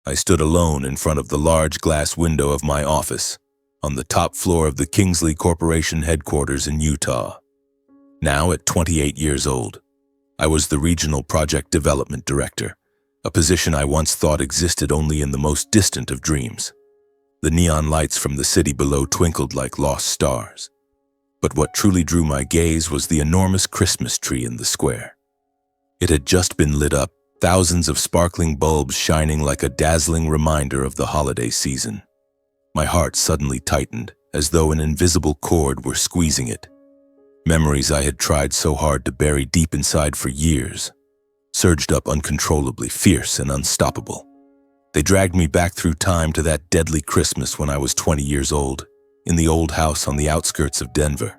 I stood alone in front of the large glass window of my office, on the top floor of the Kingsley Corporation headquarters in Utah. Now, at 28 years old, I was the Regional Project Development Director, a position I once thought existed only in the most distant of dreams. The neon lights from the city below twinkled like lost stars. But what truly drew my gaze was the enormous Christmas tree in the square. It had just been lit up, thousands of sparkling bulbs shining like a dazzling reminder of the holiday season. My heart suddenly tightened, as though an invisible cord were squeezing it. Memories I had tried so hard to bury deep inside for years surged up uncontrollably, fierce and unstoppable. They dragged me back through time to that deadly Christmas when I was 20 years old, in the old house on the outskirts of Denver.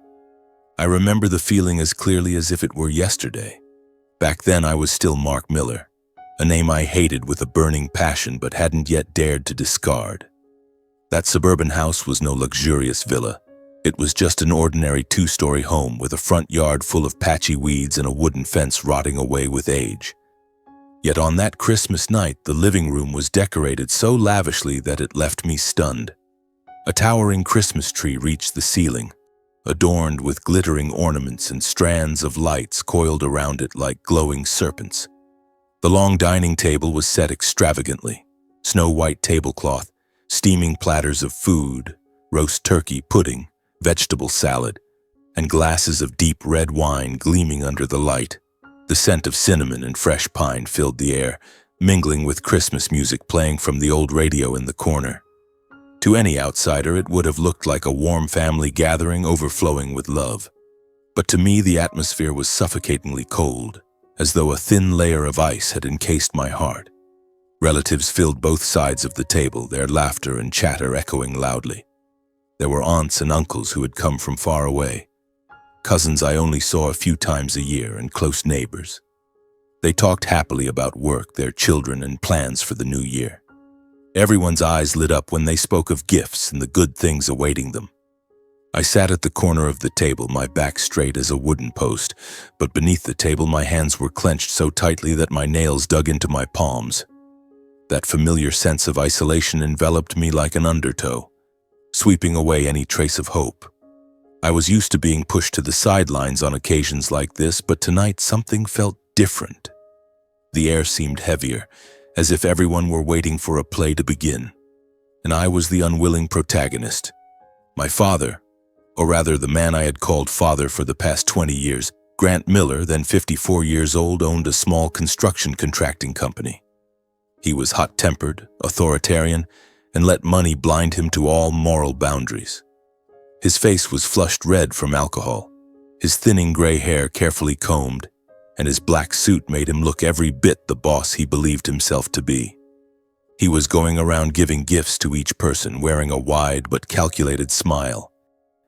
I remember the feeling as clearly as if it were yesterday. Back then I was still Mark Miller, a name I hated with a burning passion but hadn't yet dared to discard. That suburban house was no luxurious villa. It was just an ordinary two-story home with a front yard full of patchy weeds and a wooden fence rotting away with age. Yet on that Christmas night, the living room was decorated so lavishly that it left me stunned. A towering Christmas tree reached the ceiling, adorned with glittering ornaments and strands of lights coiled around it like glowing serpents. The long dining table was set extravagantly, snow-white tablecloth, steaming platters of food, roast turkey, pudding, vegetable salad, and glasses of deep red wine gleaming under the light. The scent of cinnamon and fresh pine filled the air, mingling with Christmas music playing from the old radio in the corner. To any outsider, it would have looked like a warm family gathering overflowing with love. But to me, the atmosphere was suffocatingly cold, as though a thin layer of ice had encased my heart. Relatives filled both sides of the table, their laughter and chatter echoing loudly. There were aunts and uncles who had come from far away, cousins I only saw a few times a year, and close neighbors. They talked happily about work, their children, and plans for the new year. Everyone's eyes lit up when they spoke of gifts and the good things awaiting them. I sat at the corner of the table, my back straight as a wooden post, but beneath the table my hands were clenched so tightly that my nails dug into my palms. That familiar sense of isolation enveloped me like an undertow, sweeping away any trace of hope. I was used to being pushed to the sidelines on occasions like this, but tonight something felt different. The air seemed heavier, as if everyone were waiting for a play to begin, and I was the unwilling protagonist. My father, or rather the man I had called father for the past 20 years, Grant Miller, then 54 years old, owned a small construction contracting company. He was hot-tempered, authoritarian, and let money blind him to all moral boundaries. His face was flushed red from alcohol, his thinning gray hair carefully combed, and his black suit made him look every bit the boss he believed himself to be. He was going around giving gifts to each person, wearing a wide but calculated smile.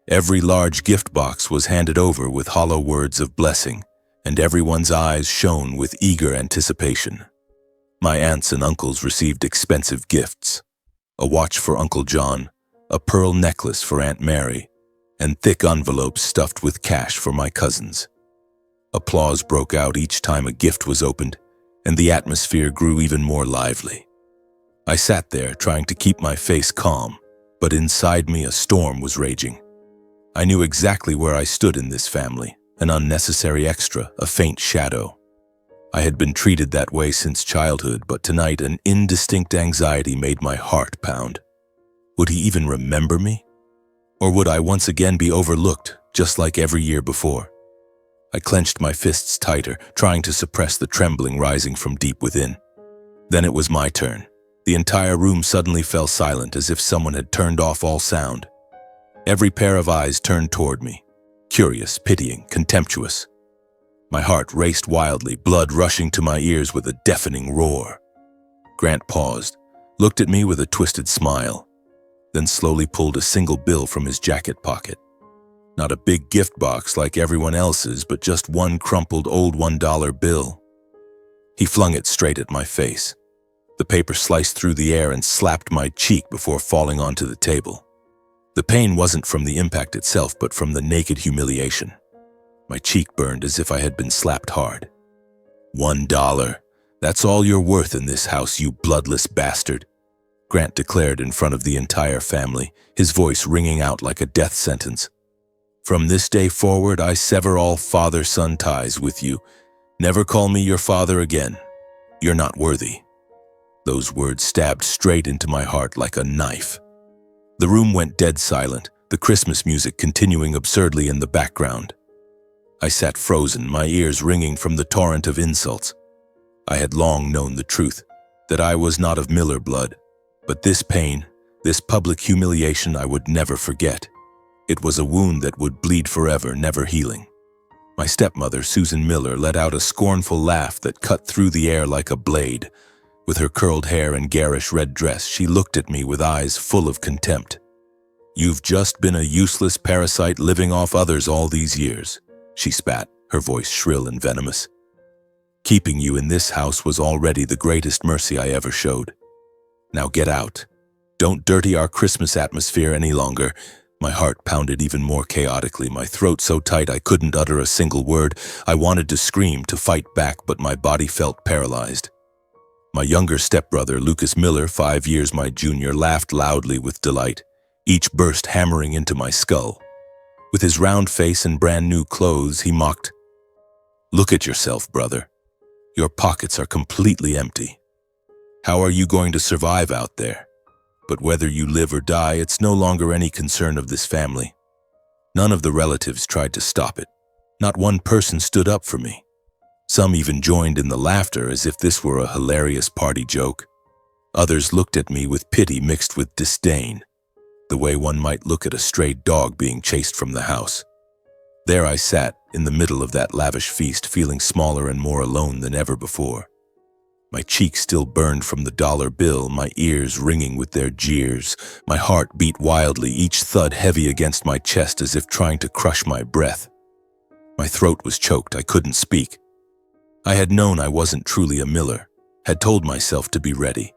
Every large gift box was handed over with hollow words of blessing, and everyone's eyes shone with eager anticipation. My aunts and uncles received expensive gifts: a watch for Uncle John, a pearl necklace for Aunt Mary, and thick envelopes stuffed with cash for my cousins. Applause broke out each time a gift was opened, and the atmosphere grew even more lively. I sat there trying to keep my face calm, but inside me a storm was raging. I knew exactly where I stood in this family, an unnecessary extra, a faint shadow. I had been treated that way since childhood, but tonight an indistinct anxiety made my heart pound. Would he even remember me? Or would I once again be overlooked, just like every year before? I clenched my fists tighter, trying to suppress the trembling rising from deep within. Then it was my turn. The entire room suddenly fell silent, as if someone had turned off all sound. Every pair of eyes turned toward me, curious, pitying, contemptuous. My heart raced wildly, blood rushing to my ears with a deafening roar. Grant paused, looked at me with a twisted smile, then slowly pulled a single bill from his jacket pocket. Not a big gift box like everyone else's, but just one crumpled old $1 bill. He flung it straight at my face. The paper sliced through the air and slapped my cheek before falling onto the table. The pain wasn't from the impact itself, but from the naked humiliation. My cheek burned as if I had been slapped hard. $1. That's all you're worth in this house, you bloodless bastard, Grant declared in front of the entire family, his voice ringing out like a death sentence. "From this day forward, I sever all father-son ties with you. Never call me your father again. You're not worthy." Those words stabbed straight into my heart like a knife. The room went dead silent, the Christmas music continuing absurdly in the background. I sat frozen, my ears ringing from the torrent of insults. I had long known the truth, that I was not of Miller blood, but this pain, this public humiliation I would never forget. It was a wound that would bleed forever, never healing. My stepmother, Susan Miller, let out a scornful laugh that cut through the air like a blade. With her curled hair and garish red dress, she looked at me with eyes full of contempt. "You've just been a useless parasite living off others all these years," she spat, her voice shrill and venomous. "Keeping you in this house was already the greatest mercy I ever showed. Now get out. Don't dirty our Christmas atmosphere any longer." My heart pounded even more chaotically, my throat so tight I couldn't utter a single word. I wanted to scream, to fight back, but my body felt paralyzed. My younger stepbrother, Lucas Miller, 5 years my junior, laughed loudly with delight, each burst hammering into my skull. With his round face and brand new clothes, he mocked, "Look at yourself, brother. Your pockets are completely empty. How are you going to survive out there? But whether you live or die, it's no longer any concern of this family." None of the relatives tried to stop it. Not one person stood up for me. Some even joined in the laughter as if this were a hilarious party joke. Others looked at me with pity mixed with disdain, the way one might look at a stray dog being chased from the house. There I sat, in the middle of that lavish feast, feeling smaller and more alone than ever before. My cheeks still burned from the dollar bill, my ears ringing with their jeers. My heart beat wildly, each thud heavy against my chest as if trying to crush my breath. My throat was choked, I couldn't speak. I had known I wasn't truly a Miller, had told myself to be ready.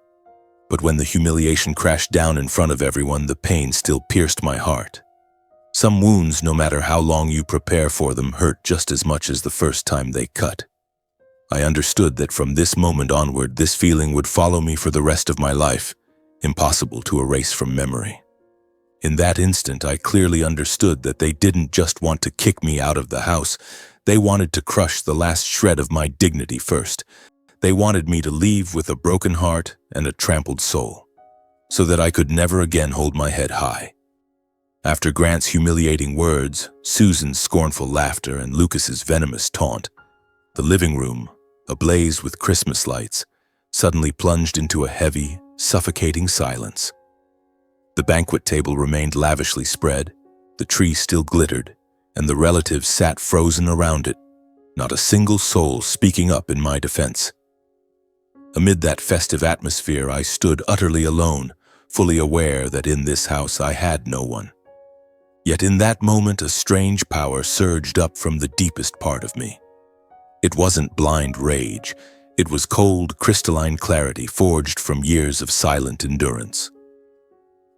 But when the humiliation crashed down in front of everyone, the pain still pierced my heart. Some wounds, no matter how long you prepare for them, hurt just as much as the first time they cut. I understood that from this moment onward, this feeling would follow me for the rest of my life, impossible to erase from memory. In that instant, I clearly understood that they didn't just want to kick me out of the house. They wanted to crush the last shred of my dignity first. They wanted me to leave with a broken heart and a trampled soul, so that I could never again hold my head high. After Grant's humiliating words, Susan's scornful laughter, and Lucas's venomous taunt, the living room, ablaze with Christmas lights, suddenly plunged into a heavy, suffocating silence. The banquet table remained lavishly spread, the tree still glittered, and the relatives sat frozen around it, not a single soul speaking up in my defense. Amid that festive atmosphere, I stood utterly alone, fully aware that in this house I had no one. Yet in that moment, a strange power surged up from the deepest part of me. It wasn't blind rage. It was cold, crystalline clarity forged from years of silent endurance.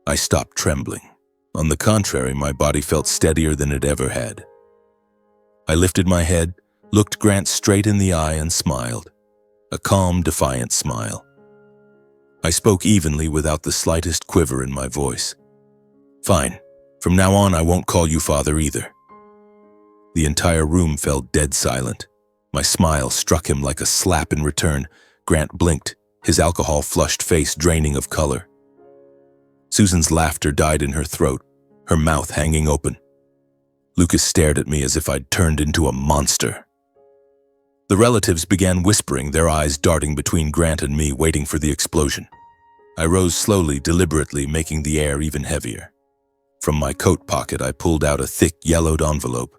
I stopped trembling. On the contrary, my body felt steadier than it ever had. I lifted my head, looked Grant straight in the eye, and smiled. A calm, defiant smile. I spoke evenly without the slightest quiver in my voice. "Fine. From now on, I won't call you father either." The entire room fell dead silent. My smile struck him like a slap in return. Grant blinked, his alcohol-flushed face draining of color. Susan's laughter died in her throat, her mouth hanging open. Lucas stared at me as if I'd turned into a monster. The relatives began whispering, their eyes darting between Grant and me, waiting for the explosion. I rose slowly, deliberately, making the air even heavier. From my coat pocket, I pulled out a thick, yellowed envelope.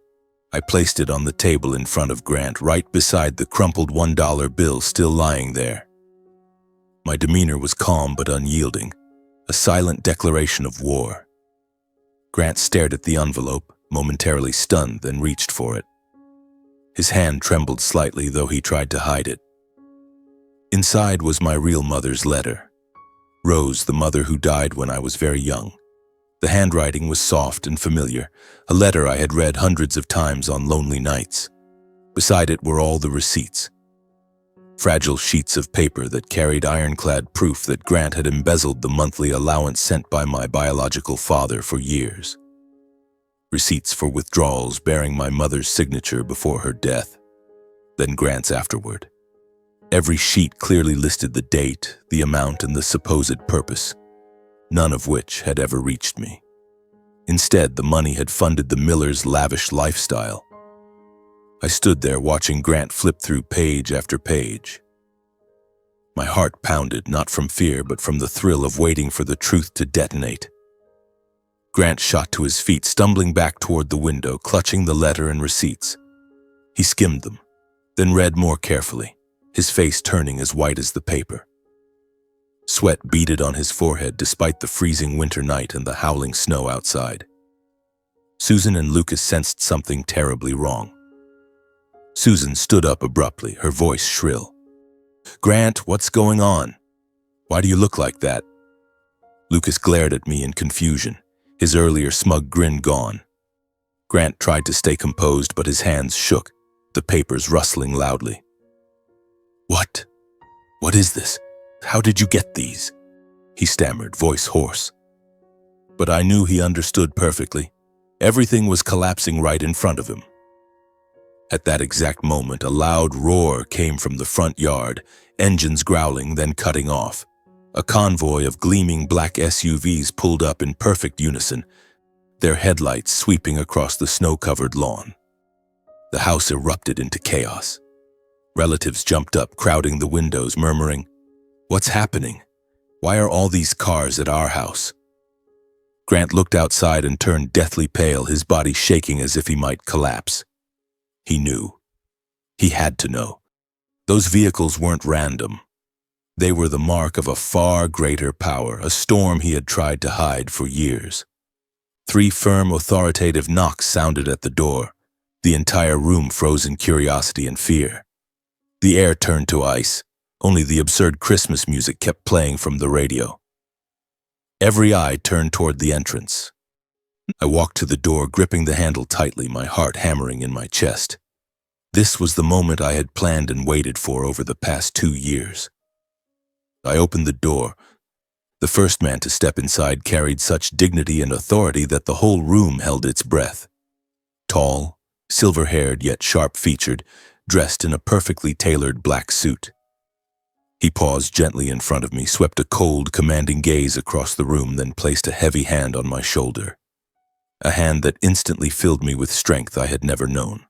I placed it on the table in front of Grant, right beside the crumpled $1 bill still lying there. My demeanor was calm but unyielding, a silent declaration of war. Grant stared at the envelope, momentarily stunned, then reached for it. His hand trembled slightly, though he tried to hide it. Inside was my real mother's letter. Rose, the mother who died when I was very young. The handwriting was soft and familiar, a letter I had read hundreds of times on lonely nights. Beside it were all the receipts. fragile sheets of paper that carried ironclad proof that Grant had embezzled the monthly allowance sent by my biological father for years. Receipts for withdrawals bearing my mother's signature before her death, then Grant's afterward. Every sheet clearly listed the date, the amount, and the supposed purpose, none of which had ever reached me. Instead, the money had funded the Millers' lavish lifestyle. I stood there watching Grant flip through page after page. My heart pounded, not from fear, but from the thrill of waiting for the truth to detonate. Grant shot to his feet, stumbling back toward the window, clutching the letter and receipts. He skimmed them, then read more carefully, his face turning as white as the paper. Sweat beaded on his forehead despite the freezing winter night and the howling snow outside. Susan and Lucas sensed something terribly wrong. Susan stood up abruptly, her voice shrill. "Grant, what's going on? Why do you look like that?" Lucas glared at me in confusion, his earlier smug grin gone. Grant tried to stay composed, but his hands shook, the papers rustling loudly. "What? What is this? How did you get these?" he stammered, voice hoarse. But I knew he understood perfectly. Everything was collapsing right in front of him. At that exact moment, a loud roar came from the front yard, engines growling, then cutting off. A convoy of gleaming black SUVs pulled up in perfect unison, their headlights sweeping across the snow-covered lawn. The house erupted into chaos. Relatives jumped up, crowding the windows, murmuring, "What's happening? Why are all these cars at our house?" Grant looked outside and turned deathly pale, his body shaking as if he might collapse. He knew. He had to know. Those vehicles weren't random. They were the mark of a far greater power, a storm he had tried to hide for years. 3 firm, authoritative knocks sounded at the door. The entire room froze in curiosity and fear. The air turned to ice. Only the absurd Christmas music kept playing from the radio. Every eye turned toward the entrance. I walked to the door, gripping the handle tightly, my heart hammering in my chest. This was the moment I had planned and waited for over the past 2 years. I opened the door. The first man to step inside carried such dignity and authority that the whole room held its breath. Tall, silver-haired yet sharp-featured, dressed in a perfectly tailored black suit. He paused gently in front of me, swept a cold, commanding gaze across the room, then placed a heavy hand on my shoulder. A hand that instantly filled me with strength I had never known.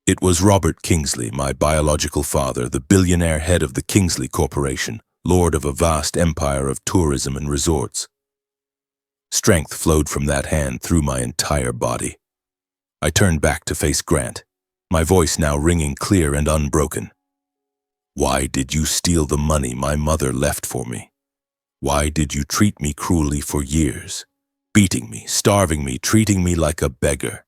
It was Robert Kingsley, my biological father, the billionaire head of the Kingsley Corporation, lord of a vast empire of tourism and resorts. Strength flowed from that hand through my entire body. I turned back to face Grant, my voice now ringing clear and unbroken. "Why did you steal the money my mother left for me? Why did you treat me cruelly for years? Beating me, starving me, treating me like a beggar.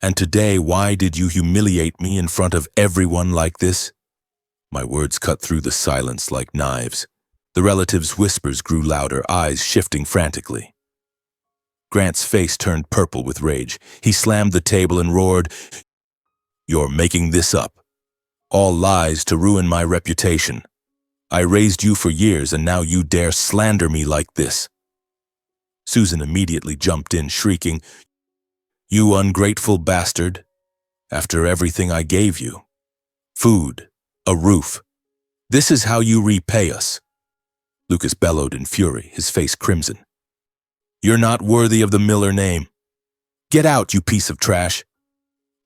And today, why did you humiliate me in front of everyone like this?" My words cut through the silence like knives. The relatives' whispers grew louder, eyes shifting frantically. Grant's face turned purple with rage. He slammed the table and roared, "You're making this up. All lies to ruin my reputation. I raised you for years and now you dare slander me like this." Susan immediately jumped in, shrieking, "You ungrateful bastard! After everything I gave you. Food, a roof. This is how you repay us." Lucas bellowed in fury, his face crimson. "You're not worthy of the Miller name. Get out, you piece of trash."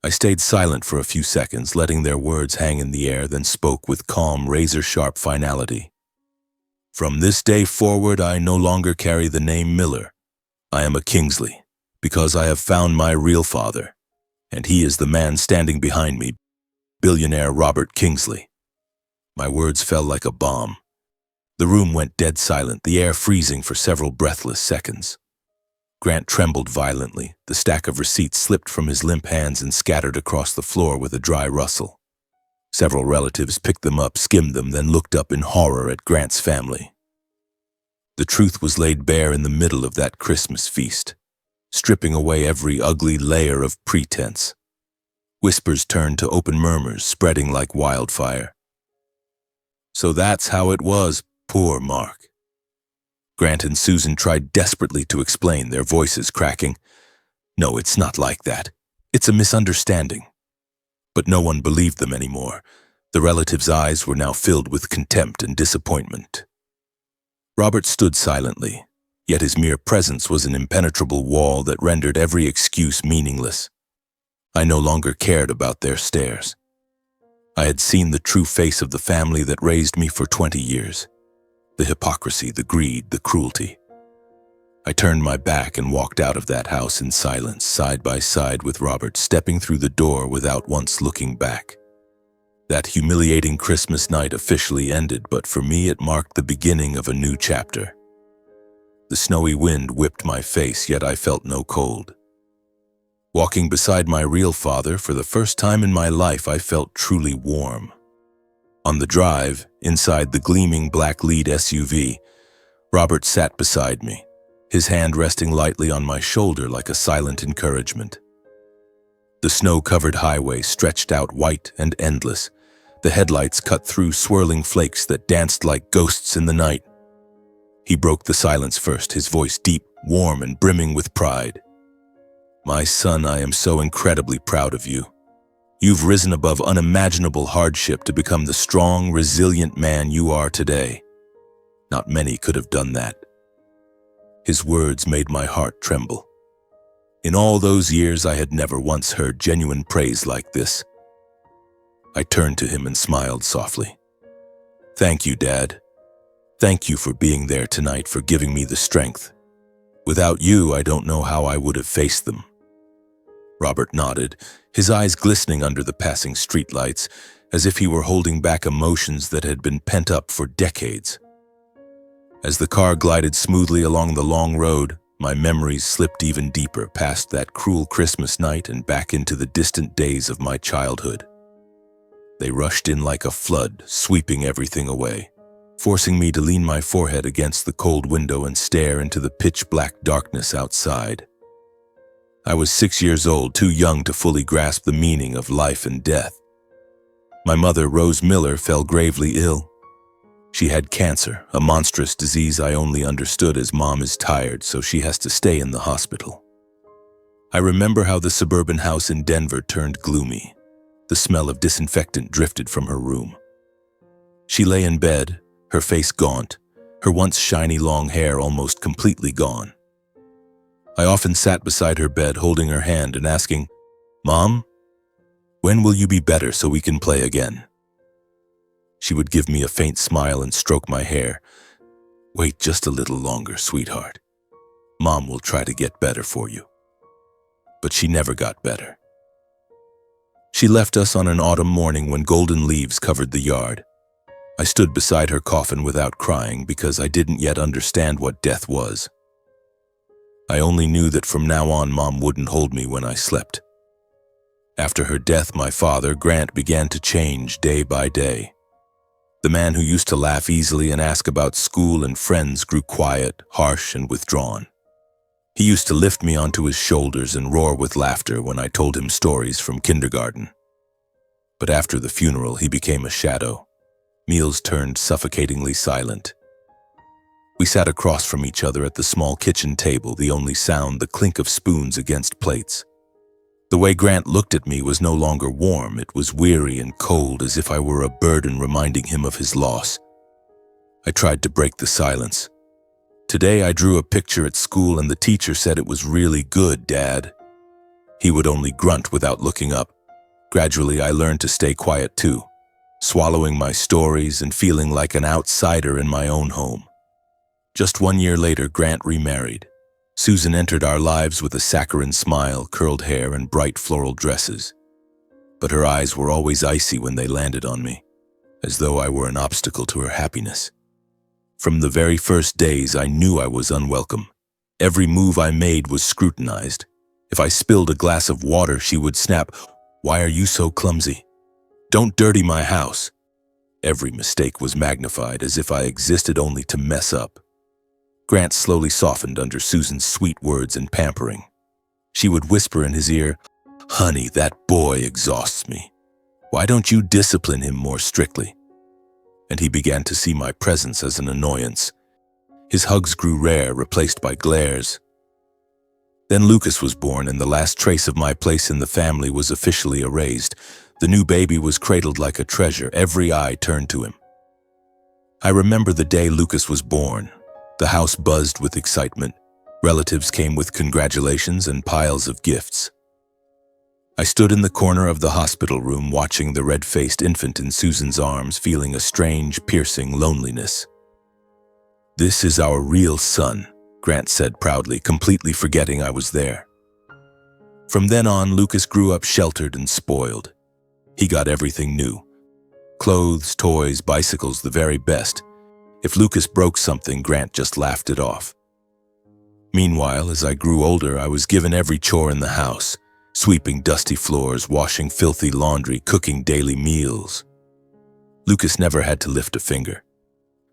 I stayed silent for a few seconds, letting their words hang in the air, then spoke with calm, razor-sharp finality. "From this day forward, I no longer carry the name Miller. I am a Kingsley, because I have found my real father, and he is the man standing behind me, billionaire Robert Kingsley." My words fell like a bomb. The room went dead silent, the air freezing for several breathless seconds. Grant trembled violently. The stack of receipts slipped from his limp hands and scattered across the floor with a dry rustle. Several relatives picked them up, skimmed them, then looked up in horror at Grant's family. The truth was laid bare in the middle of that Christmas feast, stripping away every ugly layer of pretense. Whispers turned to open murmurs, spreading like wildfire. So that's how it was, poor Mark. Grant and Susan tried desperately to explain, their voices cracking. No, it's not like that. It's a misunderstanding. But no one believed them anymore. The relatives' eyes were now filled with contempt and disappointment. Robert stood silently, yet his mere presence was an impenetrable wall that rendered every excuse meaningless. I no longer cared about their stares. I had seen the true face of the family that raised me for 20 years. The hypocrisy, the greed, the cruelty. I turned my back and walked out of that house in silence, side by side with Robert, stepping through the door without once looking back. That humiliating Christmas night officially ended, but for me it marked the beginning of a new chapter. The snowy wind whipped my face, yet I felt no cold. Walking beside my real father, for the first time in my life, I felt truly warm. On the drive, inside the gleaming black lead SUV, Robert sat beside me, his hand resting lightly on my shoulder like a silent encouragement. The snow-covered highway stretched out white and endless, the headlights cut through swirling flakes that danced like ghosts in the night. He broke the silence first, his voice deep, warm, and brimming with pride. My son, I am so incredibly proud of you. You've risen above unimaginable hardship to become the strong, resilient man you are today. Not many could have done that. His words made my heart tremble. In all those years, I had never once heard genuine praise like this. I turned to him and smiled softly. Thank you, Dad. Thank you for being there tonight, for giving me the strength. Without you, I don't know how I would have faced them. Robert nodded, his eyes glistening under the passing streetlights, as if he were holding back emotions that had been pent up for decades. As the car glided smoothly along the long road, my memories slipped even deeper past that cruel Christmas night and back into the distant days of my childhood. They rushed in like a flood, sweeping everything away, forcing me to lean my forehead against the cold window and stare into the pitch-black darkness outside. I was 6 years old, too young to fully grasp the meaning of life and death. My mother, Rose Miller, fell gravely ill. She had cancer, a monstrous disease I only understood as Mom is tired, so she has to stay in the hospital. I remember how the suburban house in Denver turned gloomy. The smell of disinfectant drifted from her room. She lay in bed, her face gaunt, her once shiny long hair almost completely gone. I often sat beside her bed holding her hand and asking, "Mom, when will you be better so we can play again?" She would give me a faint smile and stroke my hair. "Wait just a little longer, sweetheart. Mom will try to get better for you." But she never got better. She left us on an autumn morning when golden leaves covered the yard. I stood beside her coffin without crying because I didn't yet understand what death was. I only knew that from now on Mom wouldn't hold me when I slept. After her death, my father, Grant, began to change day by day. The man who used to laugh easily and ask about school and friends grew quiet, harsh, and withdrawn. He used to lift me onto his shoulders and roar with laughter when I told him stories from kindergarten. But after the funeral, he became a shadow. Meals turned suffocatingly silent. We sat across from each other at the small kitchen table, the only sound the clink of spoons against plates. The way Grant looked at me was no longer warm, it was weary and cold, as if I were a burden reminding him of his loss. I tried to break the silence. Today I drew a picture at school and the teacher said it was really good, Dad. He would only grunt without looking up. Gradually I learned to stay quiet too, swallowing my stories and feeling like an outsider in my own home. Just 1 year later, Grant remarried. Susan entered our lives with a saccharine smile, curled hair, and bright floral dresses. But her eyes were always icy when they landed on me, as though I were an obstacle to her happiness. From the very first days, I knew I was unwelcome. Every move I made was scrutinized. If I spilled a glass of water, she would snap, "Why are you so clumsy? Don't dirty my house." Every mistake was magnified, as if I existed only to mess up. Grant slowly softened under Susan's sweet words and pampering. She would whisper in his ear, "Honey, that boy exhausts me. Why don't you discipline him more strictly?" and he began to see my presence as an annoyance. His hugs grew rare, replaced by glares. Then Lucas was born, and the last trace of my place in the family was officially erased. The new baby was cradled like a treasure, every eye turned to him. I remember the day Lucas was born. The house buzzed with excitement. Relatives came with congratulations and piles of gifts. I stood in the corner of the hospital room watching the red-faced infant in Susan's arms, feeling a strange, piercing loneliness. "This is our real son," Grant said proudly, completely forgetting I was there. From then on, Lucas grew up sheltered and spoiled. He got everything new. Clothes, toys, bicycles, the very best. If Lucas broke something, Grant just laughed it off. Meanwhile, as I grew older, I was given every chore in the house, sweeping dusty floors, washing filthy laundry, cooking daily meals. Lucas never had to lift a finger.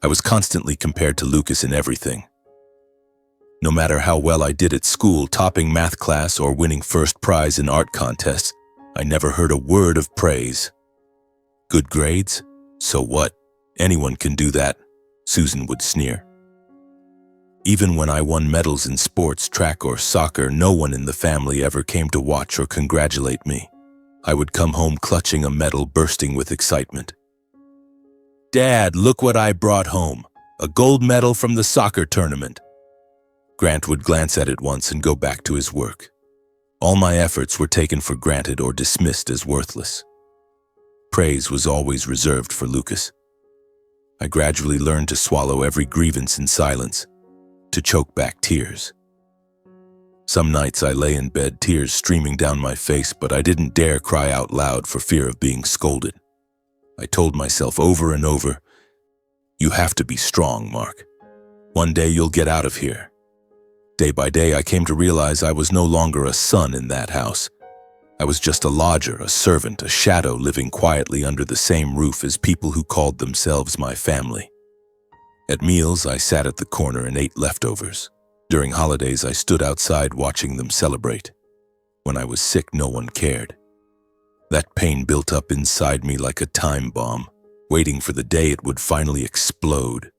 I was constantly compared to Lucas in everything. No matter how well I did at school, topping math class or winning first prize in art contests, I never heard a word of praise. Good grades? So what? Anyone can do that, Susan would sneer. Even when I won medals in sports, track or soccer, no one in the family ever came to watch or congratulate me. I would come home clutching a medal, bursting with excitement. "Dad, look what I brought home. A gold medal from the soccer tournament." Grant would glance at it once and go back to his work. All my efforts were taken for granted or dismissed as worthless. Praise was always reserved for Lucas. I gradually learned to swallow every grievance in silence, to choke back tears. Some nights I lay in bed, tears streaming down my face, but I didn't dare cry out loud for fear of being scolded. I told myself over and over, "You have to be strong, Mark. One day you'll get out of here." Day by day, I came to realize I was no longer a son in that house. I was just a lodger, a servant, a shadow living quietly under the same roof as people who called themselves my family. At meals, I sat at the corner and ate leftovers. During holidays, I stood outside watching them celebrate. When I was sick, no one cared. That pain built up inside me like a time bomb, waiting for the day it would finally explode.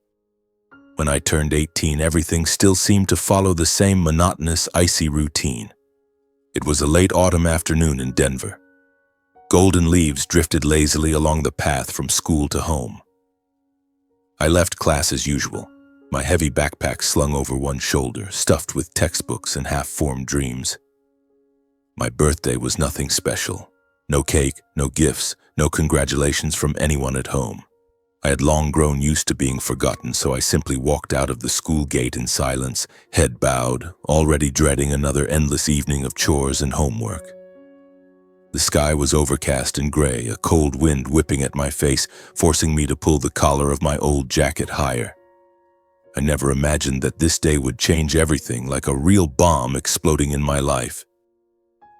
When I turned 18, everything still seemed to follow the same monotonous, icy routine. It was a late autumn afternoon in Denver. Golden leaves drifted lazily along the path from school to home. I left class as usual, my heavy backpack slung over one shoulder, stuffed with textbooks and half-formed dreams. My birthday was nothing special. No cake, no gifts, no congratulations from anyone at home. I had long grown used to being forgotten, so I simply walked out of the school gate in silence, head bowed, already dreading another endless evening of chores and homework. The sky was overcast and gray, a cold wind whipping at my face, forcing me to pull the collar of my old jacket higher. I never imagined that this day would change everything, like a real bomb exploding in my life.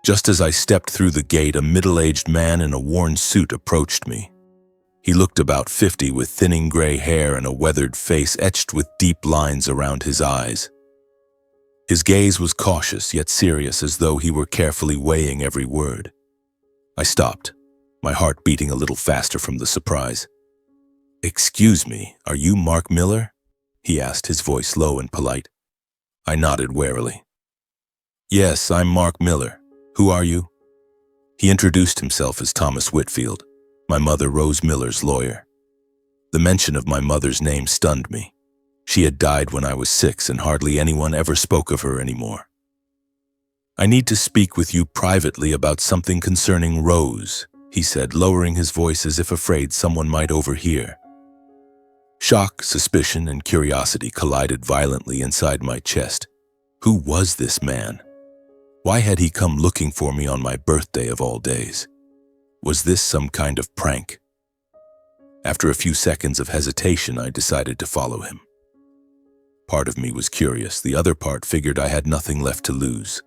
Just as I stepped through the gate, a middle-aged man in a worn suit approached me. He looked about 50 with thinning gray hair and a weathered face etched with deep lines around his eyes. His gaze was cautious yet serious, as though he were carefully weighing every word. I stopped, my heart beating a little faster from the surprise. "Excuse me, are you Mark Miller?" he asked, his voice low and polite. I nodded warily. "Yes, I'm Mark Miller. Who are you?" He introduced himself as Thomas Whitfield, my mother Rose Miller's lawyer. The mention of my mother's name stunned me. She had died when I was 6 and hardly anyone ever spoke of her anymore. "I need to speak with you privately about something concerning Rose," he said, lowering his voice as if afraid someone might overhear. Shock, suspicion, and curiosity collided violently inside my chest. Who was this man? Why had he come looking for me on my birthday of all days? Was this some kind of prank? After a few seconds of hesitation, I decided to follow him. Part of me was curious, the other part figured I had nothing left to lose.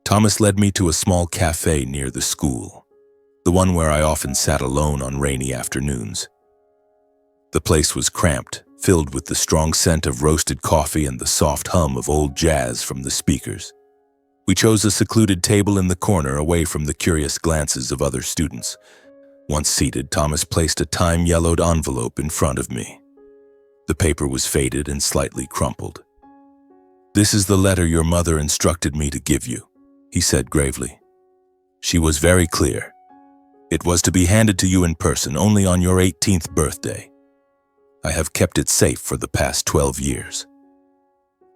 Thomas led me to a small cafe near the school, the one where I often sat alone on rainy afternoons. The place was cramped, filled with the strong scent of roasted coffee and the soft hum of old jazz from the speakers. We chose a secluded table in the corner, away from the curious glances of other students. Once seated, Thomas placed a time-yellowed envelope in front of me. The paper was faded and slightly crumpled. "This is the letter your mother instructed me to give you," he said gravely. "She was very clear. It was to be handed to you in person only on your 18th birthday. I have kept it safe for the past 12 years.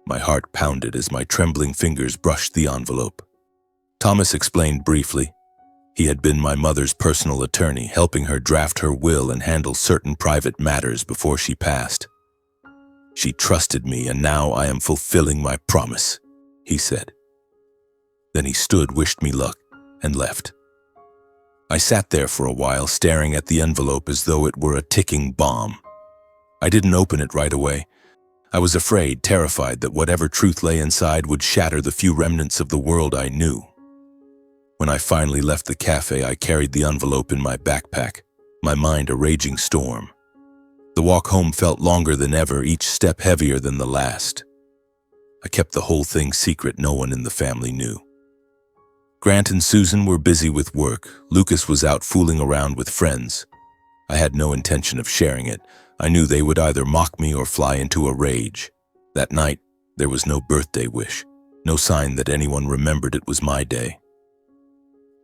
My heart pounded as my trembling fingers brushed the envelope. Thomas explained briefly. He had been my mother's personal attorney, helping her draft her will and handle certain private matters before she passed. "She trusted me, and now I am fulfilling my promise," he said. Then he stood, wished me luck, and left. I sat there for a while, staring at the envelope as though it were a ticking bomb. I didn't open it right away. I was afraid, terrified that whatever truth lay inside would shatter the few remnants of the world I knew. When I finally left the cafe, I carried the envelope in my backpack, my mind a raging storm. The walk home felt longer than ever, each step heavier than the last. I kept the whole thing secret. No one in the family knew. Grant and Susan were busy with work. Lucas was out fooling around with friends. I had no intention of sharing it. I knew they would either mock me or fly into a rage. That night, there was no birthday wish, no sign that anyone remembered it was my day.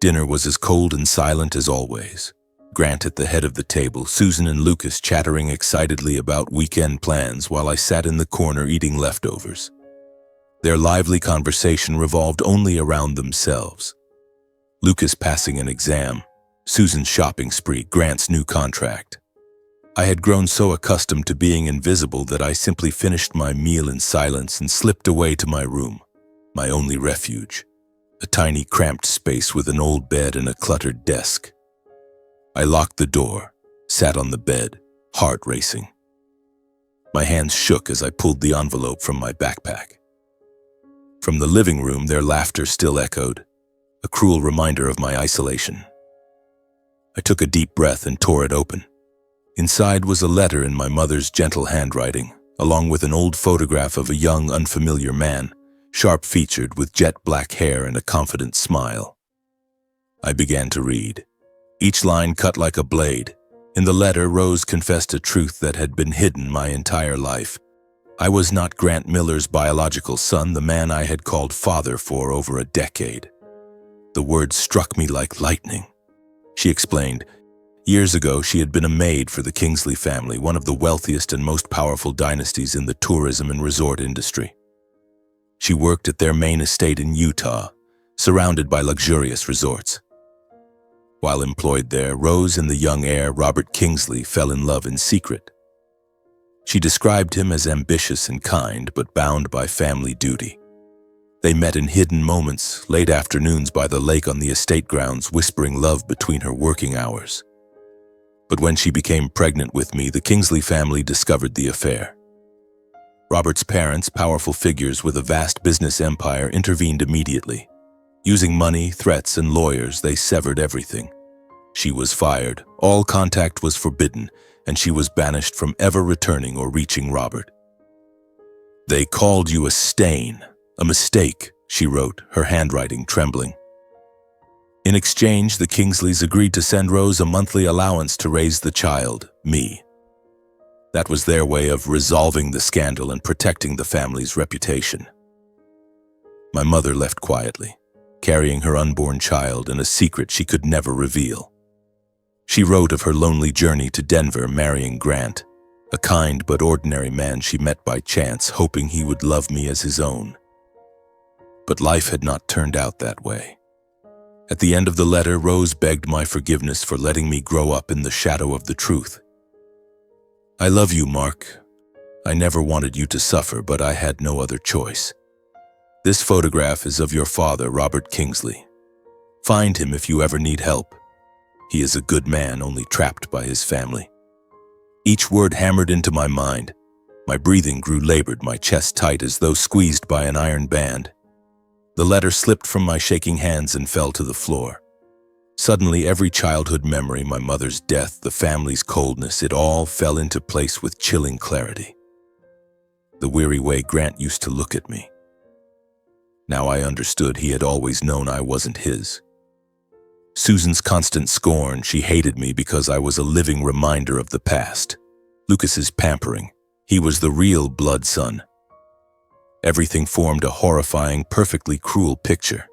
Dinner was as cold and silent as always. Grant at the head of the table, Susan and Lucas chattering excitedly about weekend plans while I sat in the corner eating leftovers. Their lively conversation revolved only around themselves. Lucas passing an exam, Susan's shopping spree, Grant's new contract. I had grown so accustomed to being invisible that I simply finished my meal in silence and slipped away to my room, my only refuge. A tiny cramped space with an old bed and a cluttered desk. I locked the door, sat on the bed, heart racing. My hands shook as I pulled the envelope from my backpack. From the living room, their laughter still echoed, a cruel reminder of my isolation. I took a deep breath and tore it open. Inside was a letter in my mother's gentle handwriting, along with an old photograph of a young, unfamiliar man, sharp-featured with jet-black hair and a confident smile. I began to read. Each line cut like a blade. In the letter, Rose confessed a truth that had been hidden my entire life. I was not Grant Miller's biological son, the man I had called father for over a decade. The words struck me like lightning. She explained, years ago she had been a maid for the Kingsley family, one of the wealthiest and most powerful dynasties in the tourism and resort industry. She worked at their main estate in Utah, surrounded by luxurious resorts. While employed there, Rose and the young heir, Robert Kingsley, fell in love in secret. She described him as ambitious and kind, but bound by family duty. They met in hidden moments, late afternoons by the lake on the estate grounds, whispering love between her working hours. But when she became pregnant with me, the Kingsley family discovered the affair. Robert's parents, powerful figures with a vast business empire, intervened immediately. Using money, threats, and lawyers, they severed everything. She was fired, all contact was forbidden, and she was banished from ever returning or reaching Robert. "They called you a stain, a mistake," she wrote, her handwriting trembling. In exchange, the Kingsleys agreed to send Rose a monthly allowance to raise the child, me. That was their way of resolving the scandal and protecting the family's reputation. My mother left quietly, carrying her unborn child and a secret she could never reveal. She wrote of her lonely journey to Denver, marrying Grant, a kind but ordinary man she met by chance, hoping he would love me as his own. But life had not turned out that way. At the end of the letter, Rose begged my forgiveness for letting me grow up in the shadow of the truth. "I love you, Mark. I never wanted you to suffer, but I had no other choice. This photograph is of your father, Robert Kingsley. Find him if you ever need help. He is a good man, only trapped by his family." Each word hammered into my mind. My breathing grew labored, my chest tight as though squeezed by an iron band. The letter slipped from my shaking hands and fell to the floor. Suddenly, every childhood memory, my mother's death, the family's coldness, it all fell into place with chilling clarity. The weary way Grant used to look at me. Now I understood he had always known I wasn't his. Susan's constant scorn, she hated me because I was a living reminder of the past. Lucas's pampering, he was the real blood son. Everything formed a horrifying, perfectly cruel picture.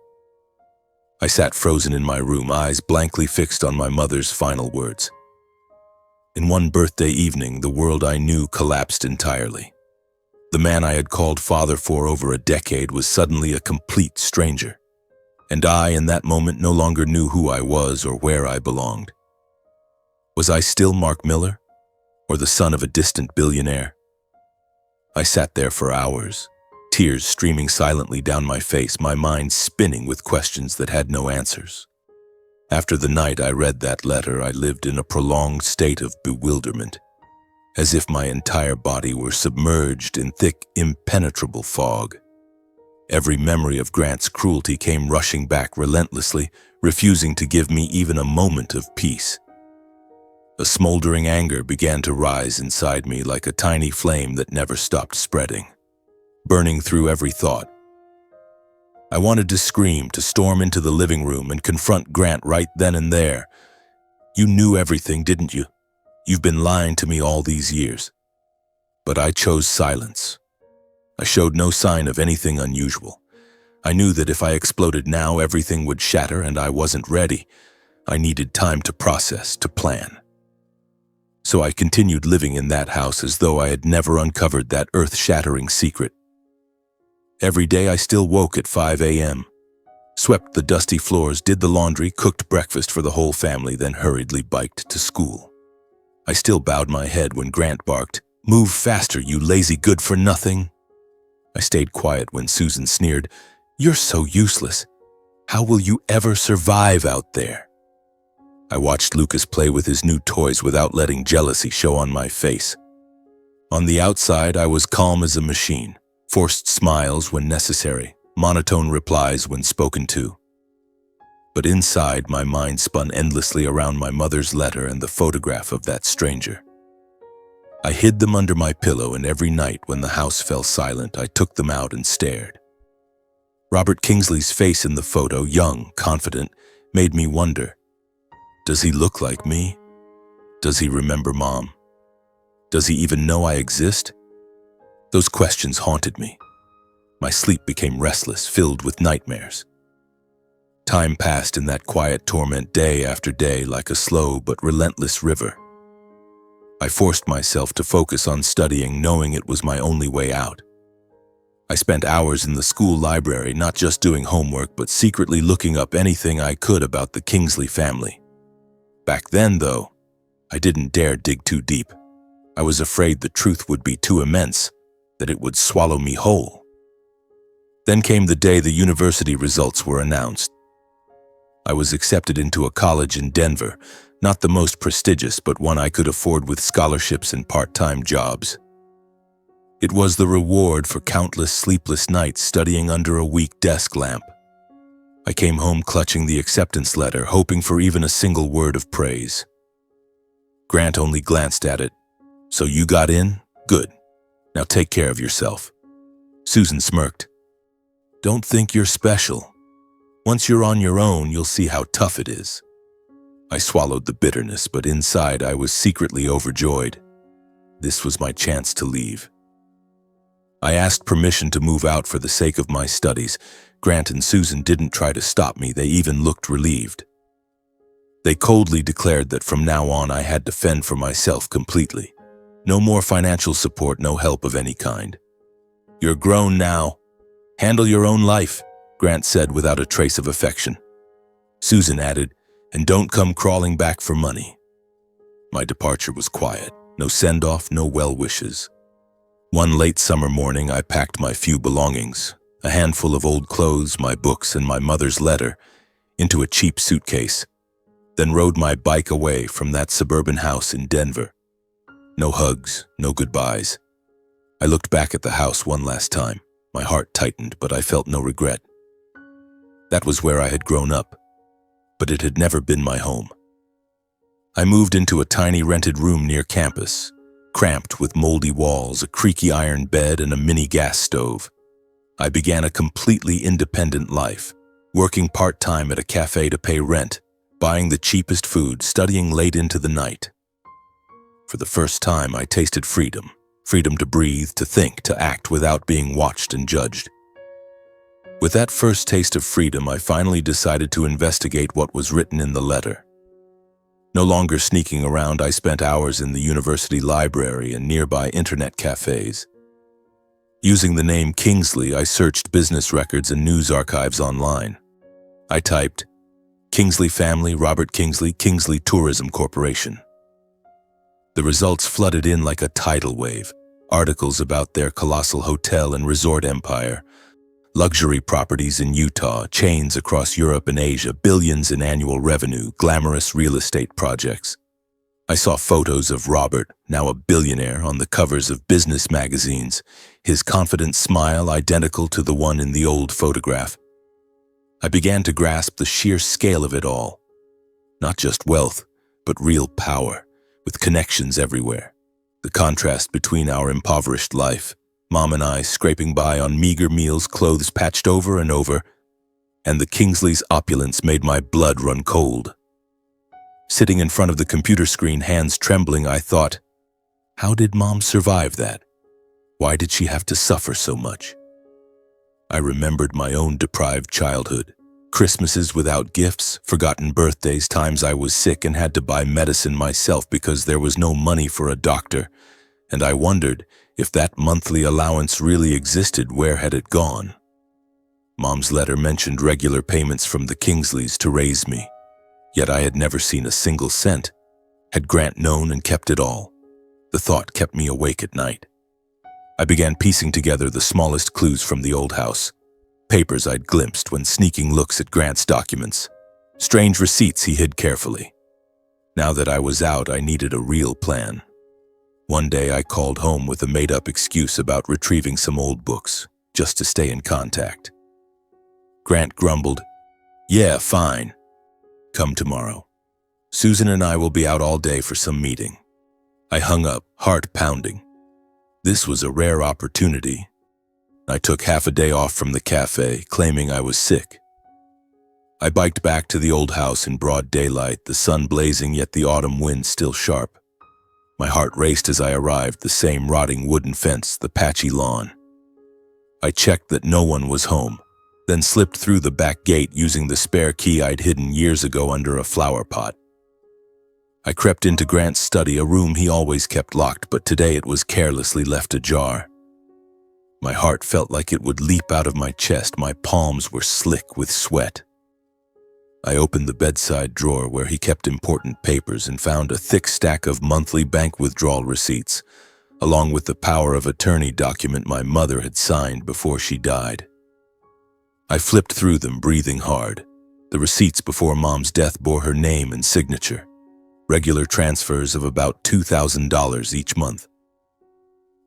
I sat frozen in my room, eyes blankly fixed on my mother's final words. In one birthday evening, the world I knew collapsed entirely. The man I had called father for over a decade was suddenly a complete stranger. And I, in that moment, no longer knew who I was or where I belonged. Was I still Mark Miller, or the son of a distant billionaire? I sat there for hours, tears streaming silently down my face, my mind spinning with questions that had no answers. After the night I read that letter, I lived in a prolonged state of bewilderment, as if my entire body were submerged in thick, impenetrable fog. Every memory of Grant's cruelty came rushing back relentlessly, refusing to give me even a moment of peace. A smoldering anger began to rise inside me like a tiny flame that never stopped spreading, burning through every thought. I wanted to scream, to storm into the living room and confront Grant right then and there. "You knew everything, didn't you? You've been lying to me all these years." But I chose silence. I showed no sign of anything unusual. I knew that if I exploded now, everything would shatter, and I wasn't ready. I needed time to process, to plan. So I continued living in that house as though I had never uncovered that earth-shattering secret. Every day I still woke at 5 a.m., swept the dusty floors, did the laundry, cooked breakfast for the whole family, then hurriedly biked to school. I still bowed my head when Grant barked, "Move faster, you lazy good-for-nothing." I stayed quiet when Susan sneered, "You're so useless. How will you ever survive out there?" I watched Lucas play with his new toys without letting jealousy show on my face. On the outside, I was calm as a machine, forced smiles when necessary, monotone replies when spoken to. But inside, my mind spun endlessly around my mother's letter and the photograph of that stranger. I hid them under my pillow, and every night when the house fell silent, I took them out and stared. Robert Kingsley's face in the photo, young, confident, made me wonder, does he look like me? Does he remember Mom? Does he even know I exist? Those questions haunted me. My sleep became restless, filled with nightmares. Time passed in that quiet torment day after day like a slow but relentless river. I forced myself to focus on studying, knowing it was my only way out. I spent hours in the school library, not just doing homework, but secretly looking up anything I could about the Kingsley family. Back then, though, I didn't dare dig too deep. I was afraid the truth would be too immense, that it would swallow me whole. Then came the day the university results were announced. I was accepted into a college in Denver, not the most prestigious, but one I could afford with scholarships and part-time jobs. It was the reward for countless sleepless nights studying under a weak desk lamp. I came home clutching the acceptance letter, hoping for even a single word of praise. Grant only glanced at it. "So you got in? Good. Now take care of yourself." Susan smirked. "Don't think you're special. Once you're on your own, you'll see how tough it is." I swallowed the bitterness, but inside I was secretly overjoyed. This was my chance to leave. I asked permission to move out for the sake of my studies. Grant and Susan didn't try to stop me, they even looked relieved. They coldly declared that from now on I had to fend for myself completely. No more financial support, no help of any kind. "You're grown now. Handle your own life," Grant said without a trace of affection. Susan added, "And don't come crawling back for money." My departure was quiet. No send-off, no well wishes. One late summer morning, I packed my few belongings, a handful of old clothes, my books, and my mother's letter, into a cheap suitcase, then rode my bike away from that suburban house in Denver. No hugs, no goodbyes. I looked back at the house one last time. My heart tightened, but I felt no regret. That was where I had grown up, but it had never been my home. I moved into a tiny rented room near campus, cramped with moldy walls, a creaky iron bed, and a mini gas stove. I began a completely independent life, working part-time at a cafe to pay rent, buying the cheapest food, studying late into the night. For the first time, I tasted freedom. Freedom to breathe, to think, to act without being watched and judged. With that first taste of freedom, I finally decided to investigate what was written in the letter. No longer sneaking around, I spent hours in the university library and nearby internet cafes. Using the name Kingsley, I searched business records and news archives online. I typed, Kingsley family, Robert Kingsley, Kingsley Tourism Corporation. The results flooded in like a tidal wave. Articles about their colossal hotel and resort empire, luxury properties in Utah, chains across Europe and Asia, billions in annual revenue, glamorous real estate projects. I saw photos of Robert, now a billionaire, on the covers of business magazines, his confident smile identical to the one in the old photograph. I began to grasp the sheer scale of it all. Not just wealth, but real power, with connections everywhere. The contrast between our impoverished life, Mom and I scraping by on meager meals, clothes patched over and over, and the Kingsley's opulence made my blood run cold. Sitting in front of the computer screen, hands trembling, I thought, how did Mom survive that? Why did she have to suffer so much? I remembered my own deprived childhood. Christmases without gifts, forgotten birthdays, times I was sick and had to buy medicine myself because there was no money for a doctor, and I wondered, if that monthly allowance really existed, where had it gone? Mom's letter mentioned regular payments from the Kingsleys to raise me, yet I had never seen a single cent. Had Grant known and kept it all? The thought kept me awake at night. I began piecing together the smallest clues from the old house. Papers I'd glimpsed when sneaking looks at Grant's documents. Strange receipts he hid carefully. Now that I was out, I needed a real plan. One day I called home with a made-up excuse about retrieving some old books, just to stay in contact. Grant grumbled, "Yeah, fine. Come tomorrow. Susan and I will be out all day for some meeting." I hung up, heart pounding. This was a rare opportunity. I took half a day off from the cafe, claiming I was sick. I biked back to the old house in broad daylight, the sun blazing yet the autumn wind still sharp. My heart raced as I arrived, the same rotting wooden fence, the patchy lawn. I checked that no one was home, then slipped through the back gate using the spare key I'd hidden years ago under a flower pot. I crept into Grant's study, a room he always kept locked, but today it was carelessly left ajar. My heart felt like it would leap out of my chest. My palms were slick with sweat. I opened the bedside drawer where he kept important papers and found a thick stack of monthly bank withdrawal receipts, along with the power of attorney document my mother had signed before she died. I flipped through them, breathing hard. The receipts before Mom's death bore her name and signature. Regular transfers of about $2,000 each month.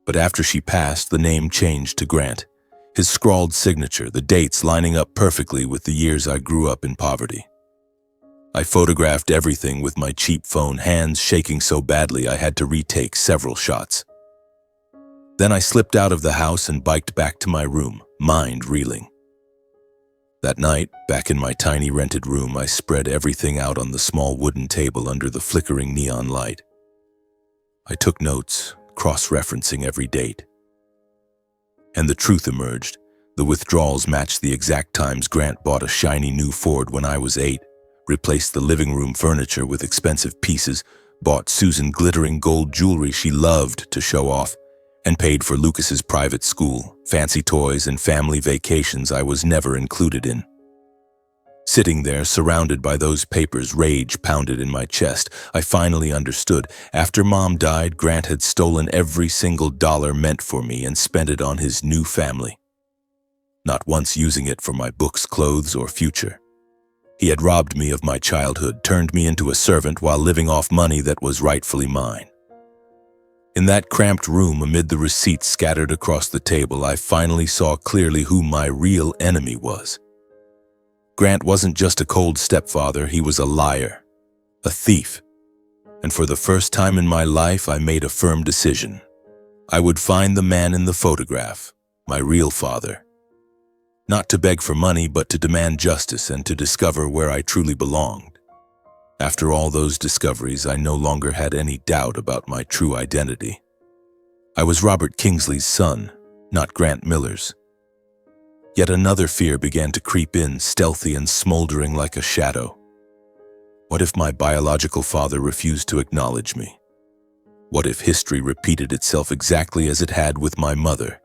But after she passed, the name changed to Grant, his scrawled signature, the dates lining up perfectly with the years I grew up in poverty. I photographed everything with my cheap phone, hands shaking so badly I had to retake several shots. Then I slipped out of the house and biked back to my room, mind reeling. That night, back in my tiny rented room, I spread everything out on the small wooden table under the flickering neon light. I took notes, cross-referencing every date. And the truth emerged. The withdrawals matched the exact times Grant bought a shiny new Ford when I was 8, replaced the living room furniture with expensive pieces, bought Susan glittering gold jewelry she loved to show off, and paid for Lucas's private school, fancy toys, and family vacations I was never included in. Sitting there, surrounded by those papers, rage pounded in my chest. I finally understood. After Mom died, Grant had stolen every single dollar meant for me and spent it on his new family, not once using it for my books, clothes, or future. He had robbed me of my childhood, turned me into a servant while living off money that was rightfully mine. In that cramped room, amid the receipts scattered across the table, I finally saw clearly who my real enemy was. Grant wasn't just a cold stepfather, he was a liar, a thief. And for the first time in my life, I made a firm decision. I would find the man in the photograph, my real father. Not to beg for money, but to demand justice and to discover where I truly belonged. After all those discoveries, I no longer had any doubt about my true identity. I was Robert Kingsley's son, not Grant Miller's. Yet another fear began to creep in, stealthy and smoldering like a shadow. What if my biological father refused to acknowledge me? What if history repeated itself exactly as it had with my mother?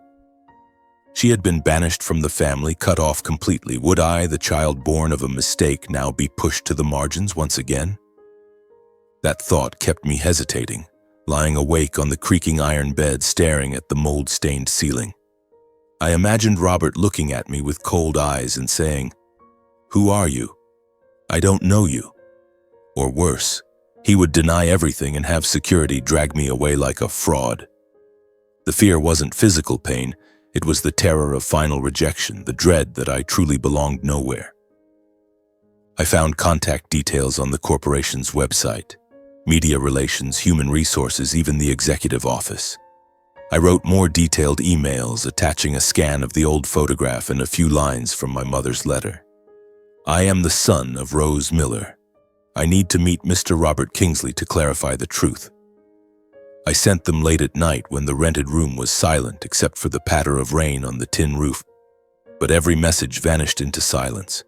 She had been banished from the family, cut off completely. Would I, the child born of a mistake, now be pushed to the margins once again? That thought kept me hesitating, lying awake on the creaking iron bed, staring at the mold-stained ceiling. I imagined Robert looking at me with cold eyes and saying, "Who are you? I don't know you." Or worse, he would deny everything and have security drag me away like a fraud. The fear wasn't physical pain, it was the terror of final rejection, the dread that I truly belonged nowhere. I found contact details on the corporation's website, media relations, human resources, even the executive office. I wrote more detailed emails, attaching a scan of the old photograph and a few lines from my mother's letter. I am the son of Rose Miller. I need to meet Mr. Robert Kingsley to clarify the truth. I sent them late at night when the rented room was silent except for the patter of rain on the tin roof, but every message vanished into silence.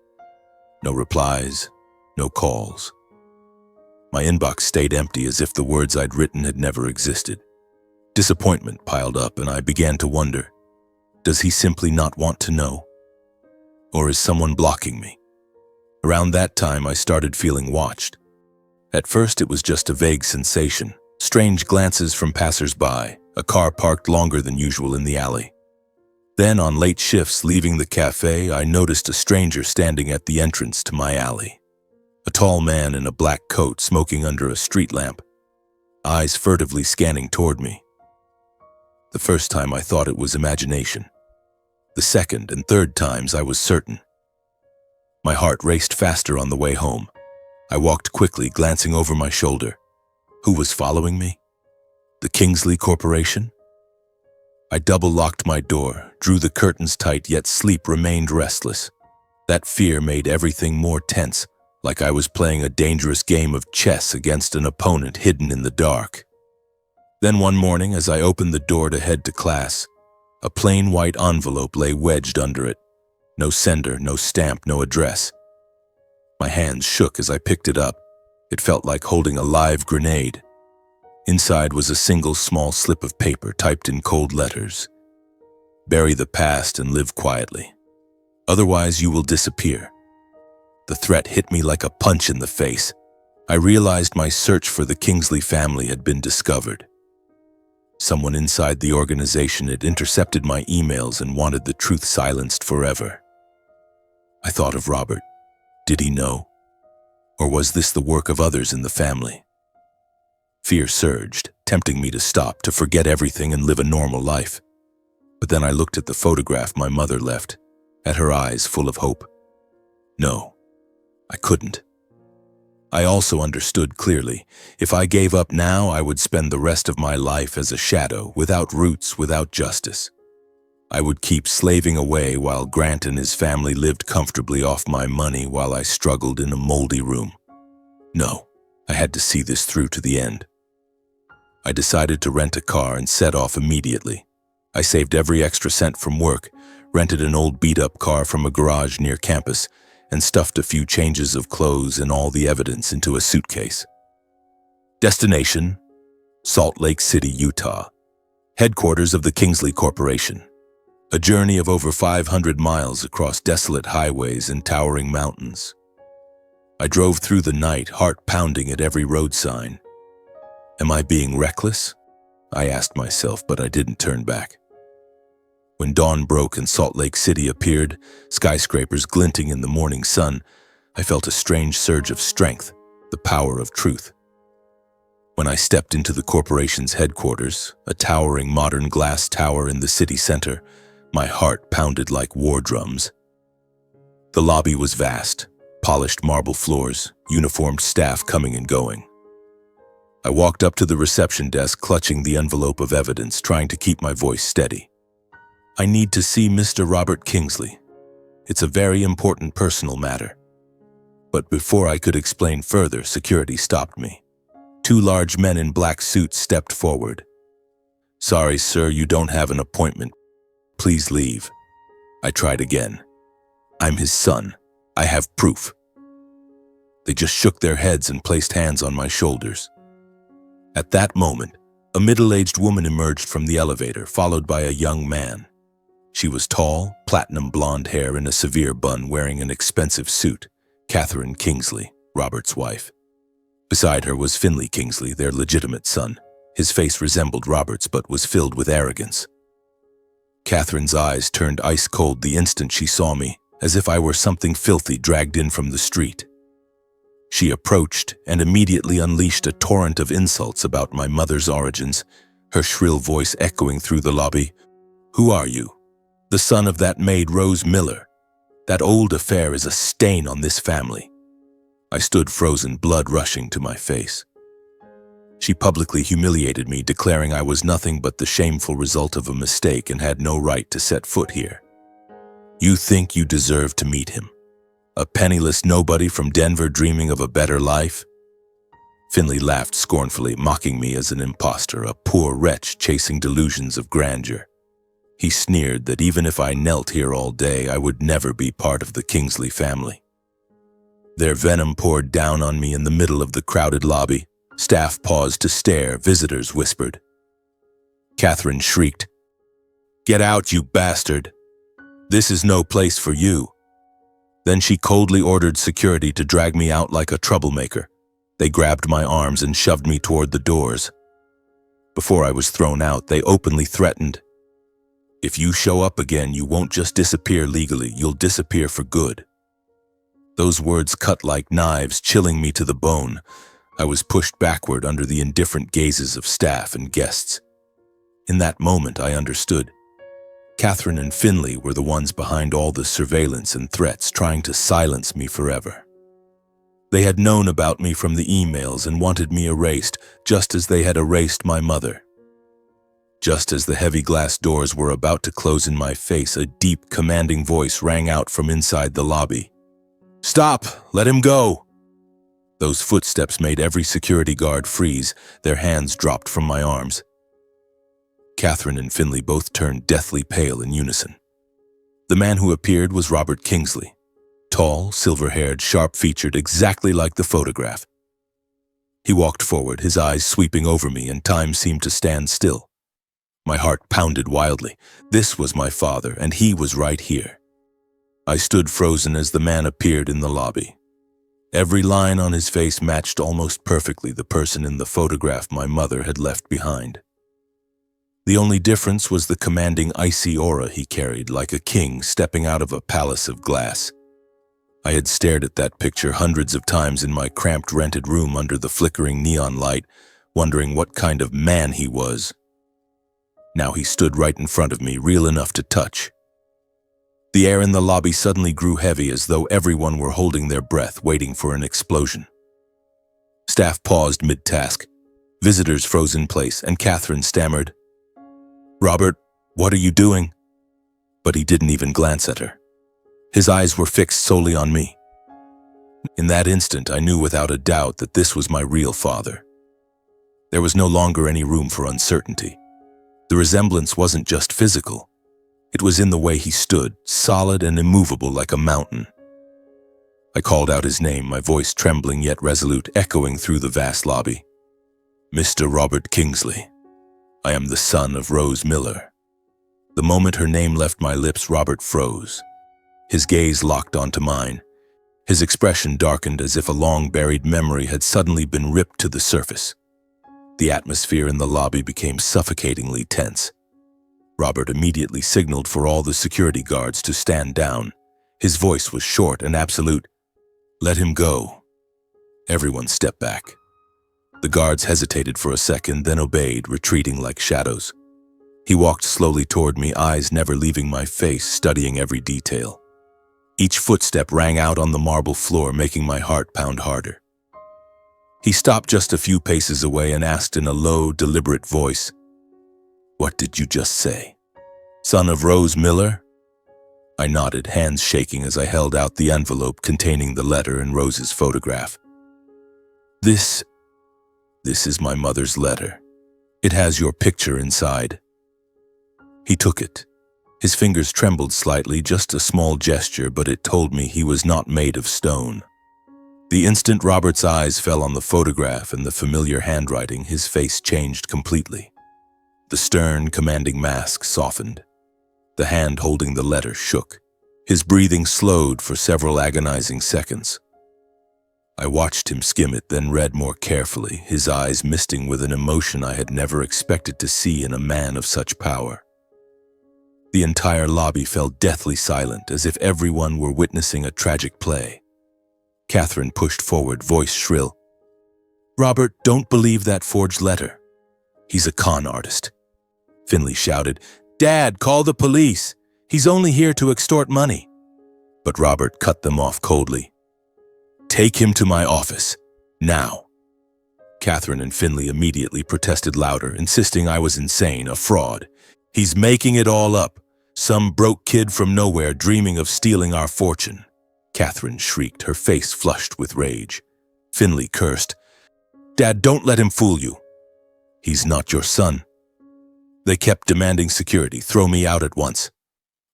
No replies, no calls. My inbox stayed empty as if the words I'd written had never existed. Disappointment piled up and I began to wonder, does he simply not want to know? Or is someone blocking me? Around that time I started feeling watched. At first it was just a vague sensation. Strange glances from passers-by, a car parked longer than usual in the alley. Then, on late shifts leaving the cafe, I noticed a stranger standing at the entrance to my alley. A tall man in a black coat smoking under a street lamp, eyes furtively scanning toward me. The first time I thought it was imagination. The second and third times I was certain. My heart raced faster on the way home. I walked quickly, glancing over my shoulder. Who was following me? The Kingsley Corporation? I double-locked my door, drew the curtains tight, yet sleep remained restless. That fear made everything more tense, like I was playing a dangerous game of chess against an opponent hidden in the dark. Then one morning, as I opened the door to head to class, a plain white envelope lay wedged under it. No sender, no stamp, no address. My hands shook as I picked it up. It felt like holding a live grenade. Inside was a single small slip of paper typed in cold letters. Bury the past and live quietly. Otherwise, you will disappear. The threat hit me like a punch in the face. I realized my search for the Kingsley family had been discovered. Someone inside the organization had intercepted my emails and wanted the truth silenced forever. I thought of Robert. Did he know? Or was this the work of others in the family? Fear surged, tempting me to stop, to forget everything and live a normal life. But then I looked at the photograph my mother left, at her eyes full of hope. No, I couldn't. I also understood clearly, if I gave up now, I would spend the rest of my life as a shadow, without roots, without justice. I would keep slaving away while Grant and his family lived comfortably off my money while I struggled in a moldy room. No, I had to see this through to the end. I decided to rent a car and set off immediately. I saved every extra cent from work, rented an old beat-up car from a garage near campus, and stuffed a few changes of clothes and all the evidence into a suitcase. Destination: Salt Lake City, Utah. Headquarters of the Kingsley Corporation. A journey of over 500 miles across desolate highways and towering mountains. I drove through the night, heart pounding at every road sign. Am I being reckless? I asked myself, but I didn't turn back. When dawn broke and Salt Lake City appeared, skyscrapers glinting in the morning sun, I felt a strange surge of strength, the power of truth. When I stepped into the corporation's headquarters, a towering modern glass tower in the city center, my heart pounded like war drums. The lobby was vast, polished marble floors, uniformed staff coming and going. I walked up to the reception desk, clutching the envelope of evidence, trying to keep my voice steady. I need to see Mr. Robert Kingsley. It's a very important personal matter. But before I could explain further, security stopped me. Two large men in black suits stepped forward. "Sorry, sir, you don't have an appointment. Please leave." I tried again. "I'm his son. I have proof." They just shook their heads and placed hands on my shoulders. At that moment, a middle-aged woman emerged from the elevator, followed by a young man. She was tall, platinum blonde hair in a severe bun, wearing an expensive suit. Catherine Kingsley, Robert's wife. Beside her was Finley Kingsley, their legitimate son. His face resembled Robert's but was filled with arrogance. Catherine's eyes turned ice cold the instant she saw me, as if I were something filthy dragged in from the street. She approached and immediately unleashed a torrent of insults about my mother's origins, her shrill voice echoing through the lobby. "Who are you? The son of that maid Rose Miller. That old affair is a stain on this family." I stood frozen, blood rushing to my face. She publicly humiliated me, declaring I was nothing but the shameful result of a mistake and had no right to set foot here. "You think you deserve to meet him? A penniless nobody from Denver dreaming of a better life?" Finley laughed scornfully, mocking me as an imposter, a poor wretch chasing delusions of grandeur. He sneered that even if I knelt here all day, I would never be part of the Kingsley family. Their venom poured down on me in the middle of the crowded lobby. Staff paused to stare, visitors whispered. Catherine shrieked, "Get out, you bastard! This is no place for you." Then she coldly ordered security to drag me out like a troublemaker. They grabbed my arms and shoved me toward the doors. Before I was thrown out, they openly threatened, "If you show up again, you won't just disappear legally, you'll disappear for good." Those words cut like knives, chilling me to the bone. I was pushed backward under the indifferent gazes of staff and guests. In that moment, I understood. Catherine and Finley were the ones behind all the surveillance and threats, trying to silence me forever. They had known about me from the emails and wanted me erased, just as they had erased my mother. Just as the heavy glass doors were about to close in my face, a deep, commanding voice rang out from inside the lobby. "Stop! Let him go!" Those footsteps made every security guard freeze. Their hands dropped from my arms. Catherine and Finley both turned deathly pale in unison. The man who appeared was Robert Kingsley. Tall, silver-haired, sharp-featured, exactly like the photograph. He walked forward, his eyes sweeping over me, and time seemed to stand still. My heart pounded wildly. This was my father, and he was right here. I stood frozen as the man appeared in the lobby. Every line on his face matched almost perfectly the person in the photograph my mother had left behind. The only difference was the commanding icy aura he carried, like a king stepping out of a palace of glass. I had stared at that picture hundreds of times in my cramped rented room under the flickering neon light, wondering what kind of man he was. Now he stood right in front of me, real enough to touch. The air in the lobby suddenly grew heavy, as though everyone were holding their breath, waiting for an explosion. Staff paused mid-task. Visitors froze in place, and Catherine stammered, "Robert, what are you doing?" But he didn't even glance at her. His eyes were fixed solely on me. In that instant, I knew without a doubt that this was my real father. There was no longer any room for uncertainty. The resemblance wasn't just physical. It was in the way he stood, solid and immovable like a mountain. I called out his name, my voice trembling yet resolute, echoing through the vast lobby. "Mr. Robert Kingsley. I am the son of Rose Miller." The moment her name left my lips, Robert froze. His gaze locked onto mine. His expression darkened as if a long-buried memory had suddenly been ripped to the surface. The atmosphere in the lobby became suffocatingly tense. Robert immediately signaled for all the security guards to stand down. His voice was short and absolute. "Let him go." Everyone stepped back. The guards hesitated for a second, then obeyed, retreating like shadows. He walked slowly toward me, eyes never leaving my face, studying every detail. Each footstep rang out on the marble floor, making my heart pound harder. He stopped just a few paces away and asked in a low, deliberate voice, "What did you just say? Son of Rose Miller?" I nodded, hands shaking as I held out the envelope containing the letter and Rose's photograph. This is my mother's letter. It has your picture inside." He took it. His fingers trembled slightly, just a small gesture, but it told me he was not made of stone. The instant Robert's eyes fell on the photograph and the familiar handwriting, his face changed completely. The stern, commanding mask softened. The hand holding the letter shook. His breathing slowed for several agonizing seconds. I watched him skim it, then read more carefully, his eyes misting with an emotion I had never expected to see in a man of such power. The entire lobby fell deathly silent, as if everyone were witnessing a tragic play. Catherine pushed forward, voice shrill. "Robert, don't believe that forged letter. He's a con artist." Finley shouted, "Dad, call the police. He's only here to extort money." But Robert cut them off coldly. "Take him to my office, now." Catherine and Finley immediately protested louder, insisting I was insane, a fraud. "He's making it all up. Some broke kid from nowhere dreaming of stealing our fortune." Catherine shrieked, her face flushed with rage. Finley cursed. "Dad, don't let him fool you. He's not your son." They kept demanding security. "Throw me out at once."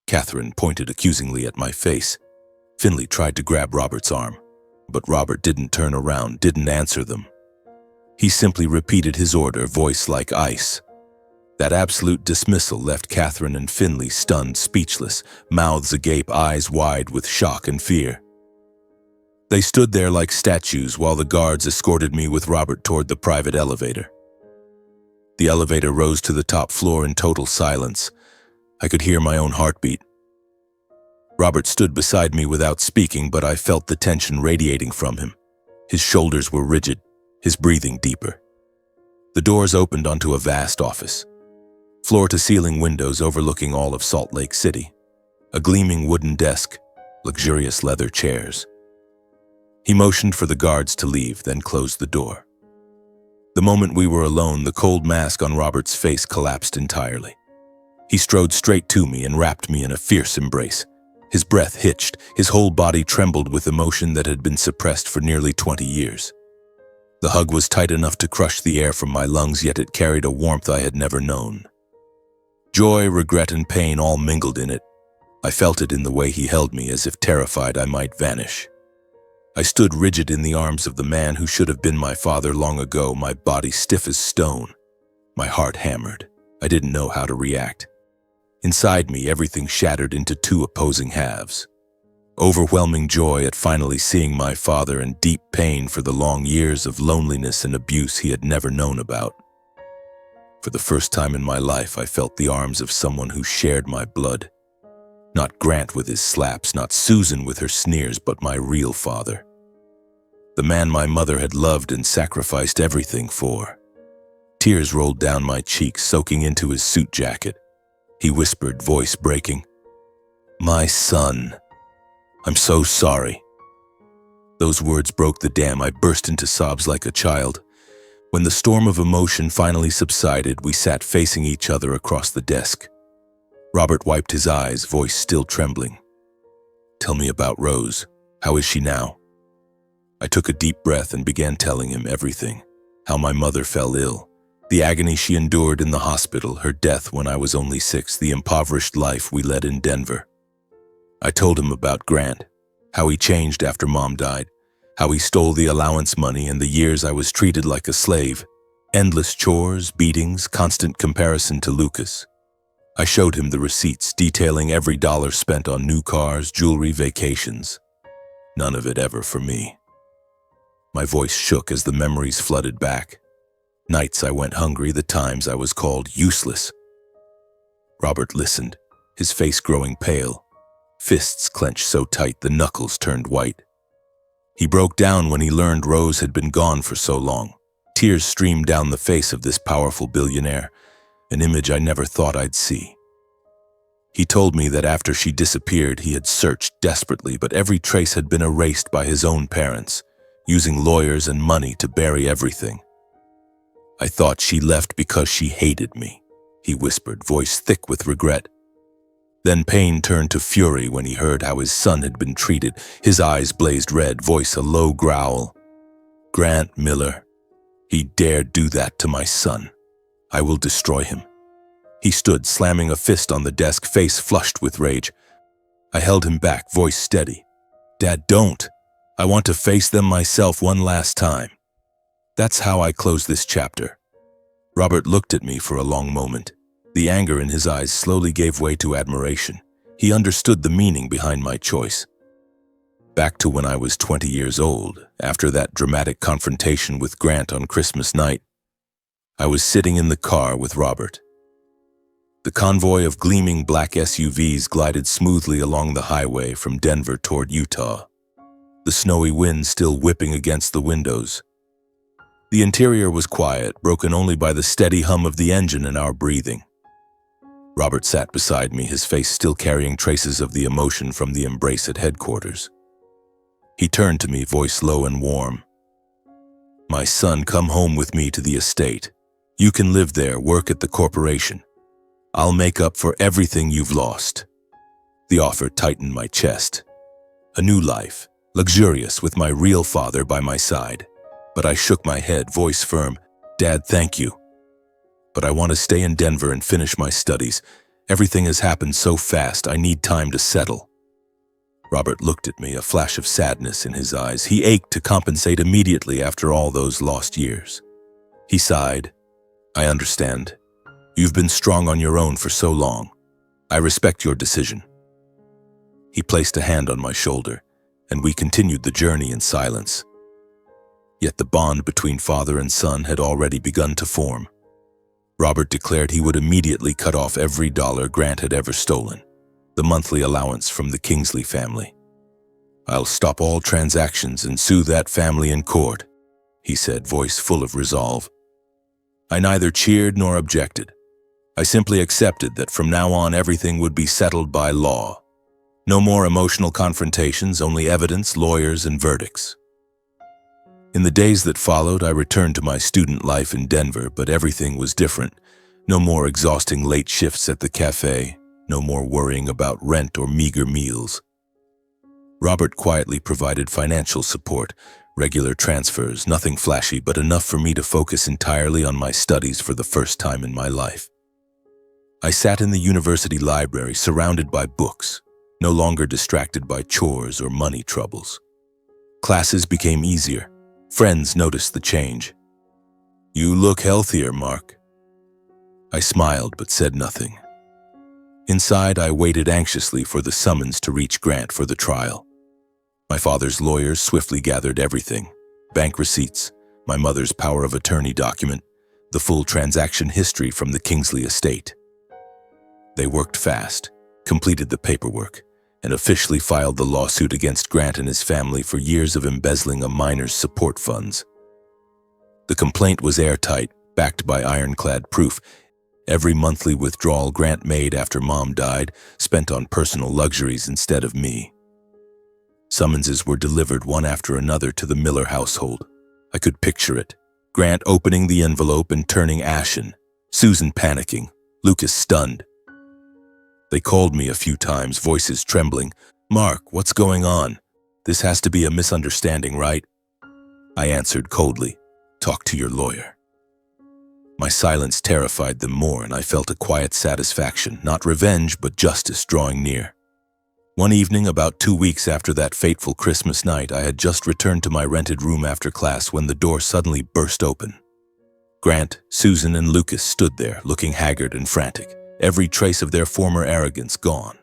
Catherine pointed accusingly at my face. Finley tried to grab Robert's arm, but Robert didn't turn around, didn't answer them. He simply repeated his order, voice like ice. That absolute dismissal left Catherine and Finley stunned, speechless, mouths agape, eyes wide with shock and fear. They stood there like statues while the guards escorted me with Robert toward the private elevator. The elevator rose to the top floor in total silence. I could hear my own heartbeat. Robert stood beside me without speaking, but I felt the tension radiating from him. His shoulders were rigid, his breathing deeper. The doors opened onto a vast office. Floor-to-ceiling windows overlooking all of Salt Lake City. A gleaming wooden desk, luxurious leather chairs. He motioned for the guards to leave, then closed the door. The moment we were alone, the cold mask on Robert's face collapsed entirely. He strode straight to me and wrapped me in a fierce embrace. His breath hitched, his whole body trembled with emotion that had been suppressed for nearly 20 years. The hug was tight enough to crush the air from my lungs, yet it carried a warmth I had never known. Joy, regret, and pain all mingled in it. I felt it in the way he held me, as if terrified I might vanish. I stood rigid in the arms of the man who should have been my father long ago, my body stiff as stone. My heart hammered. I didn't know how to react. Inside me, everything shattered into two opposing halves. Overwhelming joy at finally seeing my father, and deep pain for the long years of loneliness and abuse he had never known about. For the first time in my life, I felt the arms of someone who shared my blood. Not Grant with his slaps, not Susan with her sneers, but my real father. The man my mother had loved and sacrificed everything for. Tears rolled down my cheeks, soaking into his suit jacket. He whispered, voice breaking, "My son, I'm so sorry." Those words broke the dam. I burst into sobs like a child. When the storm of emotion finally subsided, we sat facing each other across the desk. Robert wiped his eyes, voice still trembling. "Tell me about Rose. How is she now?" I took a deep breath and began telling him everything. How my mother fell ill, the agony she endured in the hospital, her death when I was only 6, the impoverished life we led in Denver. I told him about Grant, how he changed after Mom died, how he stole the allowance money and the years I was treated like a slave. Endless chores, beatings, constant comparison to Lucas. I showed him the receipts detailing every dollar spent on new cars, jewelry, vacations. None of it ever for me. My voice shook as the memories flooded back. Nights I went hungry, the times I was called useless. Robert listened, his face growing pale. Fists clenched so tight the knuckles turned white. He broke down when he learned Rose had been gone for so long. Tears streamed down the face of this powerful billionaire, an image I never thought I'd see. He told me that after she disappeared, he had searched desperately, but every trace had been erased by his own parents, using lawyers and money to bury everything. "I thought she left because she hated me," he whispered, voice thick with regret. Then pain turned to fury when he heard how his son had been treated. His eyes blazed red, voice a low growl. Grant Miller, he dared do that to my son. I will destroy him. He stood, slamming a fist on the desk, face flushed with rage. I held him back, voice steady. Dad, don't. I want to face them myself one last time. That's how I close this chapter. Robert looked at me for a long moment. The anger in his eyes slowly gave way to admiration. He understood the meaning behind my choice. Back to when I was 20 years old, after that dramatic confrontation with Grant on Christmas night, I was sitting in the car with Robert. The convoy of gleaming black SUVs glided smoothly along the highway from Denver toward Utah, the snowy wind still whipping against the windows. The interior was quiet, broken only by the steady hum of the engine and our breathing. Robert sat beside me, his face still carrying traces of the emotion from the embrace at headquarters. He turned to me, voice low and warm. My son, come home with me to the estate. You can live there, work at the corporation. I'll make up for everything you've lost. The offer tightened my chest. A new life, luxurious with my real father by my side. But I shook my head, voice firm. Dad, thank you. But I want to stay in Denver and finish my studies. Everything has happened so fast, I need time to settle. Robert looked at me, a flash of sadness in his eyes. He ached to compensate immediately after all those lost years. He sighed. I understand. You've been strong on your own for so long. I respect your decision. He placed a hand on my shoulder, and we continued the journey in silence. Yet the bond between father and son had already begun to form. Robert declared he would immediately cut off every dollar Grant had ever stolen, the monthly allowance from the Kingsley family. I'll stop all transactions and sue that family in court, he said, voice full of resolve. I neither cheered nor objected. I simply accepted that from now on everything would be settled by law. No more emotional confrontations, only evidence, lawyers, and verdicts. In the days that followed, I returned to my student life in Denver, but everything was different. No more exhausting late shifts at the cafe, no more worrying about rent or meager meals. Robert quietly provided financial support, regular transfers, nothing flashy, but enough for me to focus entirely on my studies for the first time in my life. I sat in the university library, surrounded by books, no longer distracted by chores or money troubles. Classes became easier. Friends noticed the change. You look healthier, Mark. I smiled but said nothing. Inside, I waited anxiously for the summons to reach Grant for the trial. My father's lawyers swiftly gathered everything: bank receipts, my mother's power of attorney document, the full transaction history from the Kingsley estate. They worked fast, completed the paperwork, and officially filed the lawsuit against Grant and his family for years of embezzling a minor's support funds. The complaint was airtight, backed by ironclad proof. Every monthly withdrawal Grant made after Mom died spent on personal luxuries instead of me. Summonses were delivered one after another to the Miller household. I could picture it. Grant opening the envelope and turning ashen, Susan panicking, Lucas stunned. They called me a few times, voices trembling. Mark, what's going on? This has to be a misunderstanding, right? I answered coldly, talk to your lawyer. My silence terrified them more, and I felt a quiet satisfaction, not revenge, but justice drawing near. One evening, about 2 weeks after that fateful Christmas night, I had just returned to my rented room after class when the door suddenly burst open. Grant, Susan, and Lucas stood there, looking haggard and frantic, every trace of their former arrogance gone.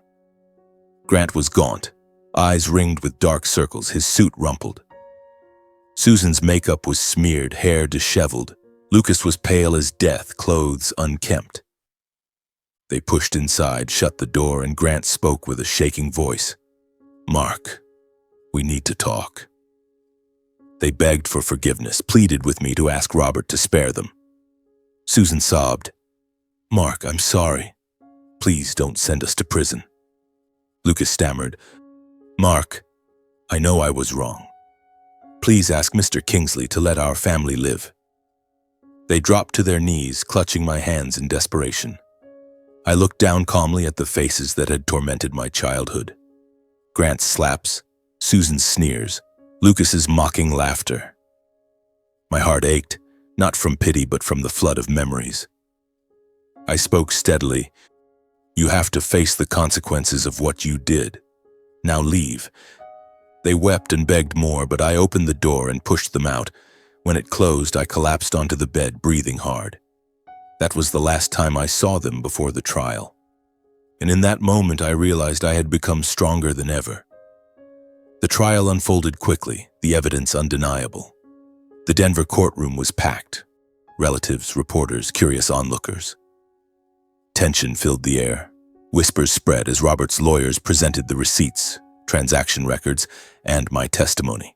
Grant was gaunt, eyes ringed with dark circles, his suit rumpled. Susan's makeup was smeared, hair disheveled. Lucas was pale as death, clothes unkempt. They pushed inside, shut the door, and Grant spoke with a shaking voice. Mark, we need to talk. They begged for forgiveness, pleaded with me to ask Robert to spare them. Susan sobbed. Mark, I'm sorry. Please don't send us to prison. Lucas stammered. Mark, I know I was wrong. Please ask Mr. Kingsley to let our family live. They dropped to their knees, clutching my hands in desperation. I looked down calmly at the faces that had tormented my childhood. Grant's slaps, Susan's sneers, Lucas's mocking laughter. My heart ached, not from pity but from the flood of memories. I spoke steadily. "You have to face the consequences of what you did. Now leave." They wept and begged more, but I opened the door and pushed them out. When it closed, I collapsed onto the bed, breathing hard. That was the last time I saw them before the trial. And in that moment, I realized I had become stronger than ever. The trial unfolded quickly, the evidence undeniable. The Denver courtroom was packed. Relatives, reporters, curious onlookers. Tension filled the air. Whispers spread as Robert's lawyers presented the receipts, transaction records, and my testimony.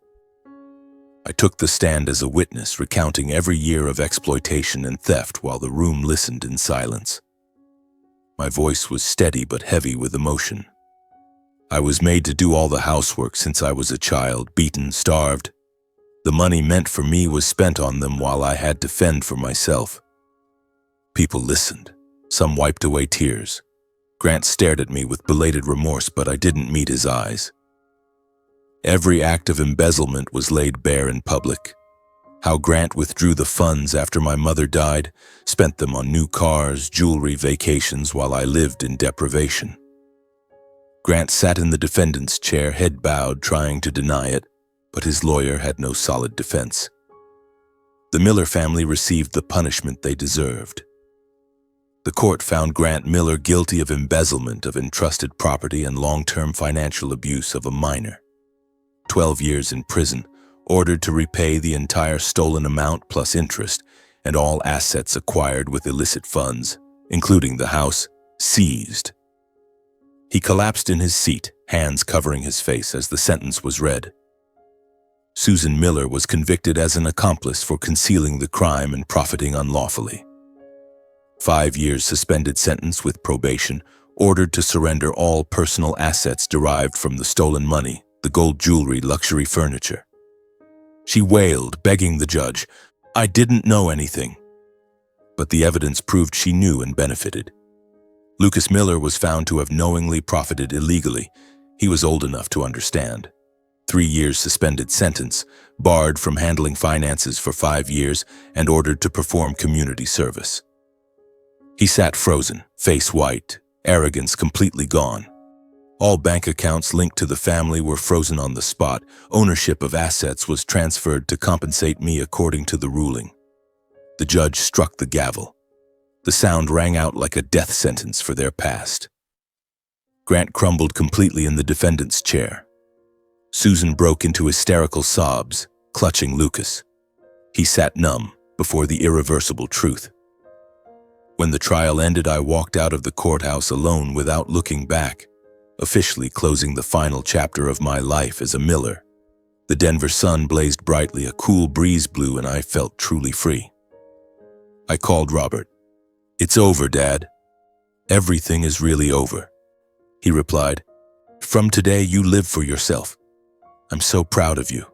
I took the stand as a witness, recounting every year of exploitation and theft while the room listened in silence. My voice was steady but heavy with emotion. I was made to do all the housework since I was a child, beaten, starved. The money meant for me was spent on them while I had to fend for myself. People listened. Some wiped away tears. Grant stared at me with belated remorse, but I didn't meet his eyes. Every act of embezzlement was laid bare in public. How Grant withdrew the funds after my mother died, spent them on new cars, jewelry, vacations, while I lived in deprivation. Grant sat in the defendant's chair, head bowed, trying to deny it, but his lawyer had no solid defense. The Miller family received the punishment they deserved. The court found Grant Miller guilty of embezzlement of entrusted property and long-term financial abuse of a minor. 12 years in prison, ordered to repay the entire stolen amount plus interest and all assets acquired with illicit funds, including the house, seized. He collapsed in his seat, hands covering his face as the sentence was read. Susan Miller was convicted as an accomplice for concealing the crime and profiting unlawfully. 5 years suspended sentence with probation, ordered to surrender all personal assets derived from the stolen money, the gold jewelry, luxury furniture. She wailed, begging the judge, "I didn't know anything." But the evidence proved she knew and benefited. Lucas Miller was found to have knowingly profited illegally. He was old enough to understand. 3 years suspended sentence, barred from handling finances for 5 years, and ordered to perform community service. He sat frozen, face white, arrogance completely gone. All bank accounts linked to the family were frozen on the spot. Ownership of assets was transferred to compensate me according to the ruling. The judge struck the gavel. The sound rang out like a death sentence for their past. Grant crumbled completely in the defendant's chair. Susan broke into hysterical sobs, clutching Lucas. He sat numb before the irreversible truth. When the trial ended, I walked out of the courthouse alone without looking back, officially closing the final chapter of my life as a Miller. The Denver sun blazed brightly, a cool breeze blew, and I felt truly free. I called Robert. "It's over, Dad. Everything is really over." He replied, "From today, you live for yourself. I'm so proud of you."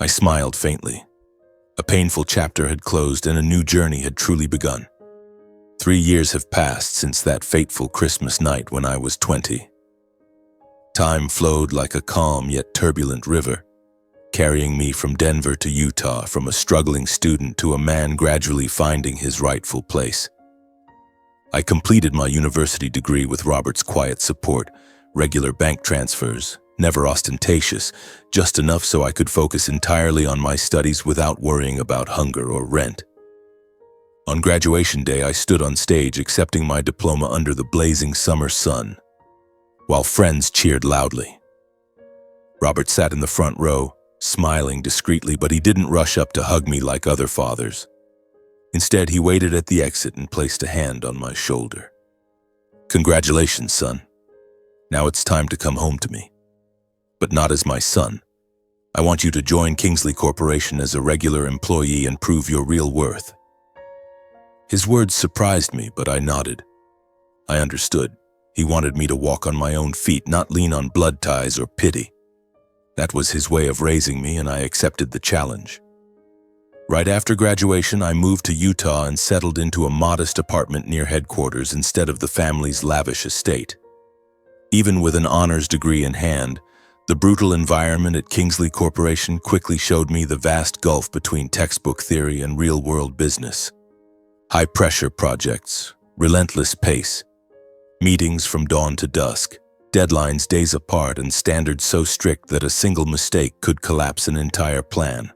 I smiled faintly. A painful chapter had closed and a new journey had truly begun. 3 years have passed since that fateful Christmas night when I was 20. Time flowed like a calm yet turbulent river, carrying me from Denver to Utah, from a struggling student to a man gradually finding his rightful place. I completed my university degree with Robert's quiet support, regular bank transfers, never ostentatious, just enough so I could focus entirely on my studies without worrying about hunger or rent. On graduation day, I stood on stage accepting my diploma under the blazing summer sun, while friends cheered loudly. Robert sat in the front row, smiling discreetly, but he didn't rush up to hug me like other fathers. Instead, he waited at the exit and placed a hand on my shoulder. "Congratulations, son. Now it's time to come home to me. But not as my son. I want you to join Kingsley Corporation as a regular employee and prove your real worth." His words surprised me, but I nodded. I understood. He wanted me to walk on my own feet, not lean on blood ties or pity. That was his way of raising me, and I accepted the challenge. Right after graduation, I moved to Utah and settled into a modest apartment near headquarters instead of the family's lavish estate. Even with an honors degree in hand, the brutal environment at Kingsley Corporation quickly showed me the vast gulf between textbook theory and real-world business. High-pressure projects, relentless pace, meetings from dawn to dusk, deadlines days apart, and standards so strict that a single mistake could collapse an entire plan.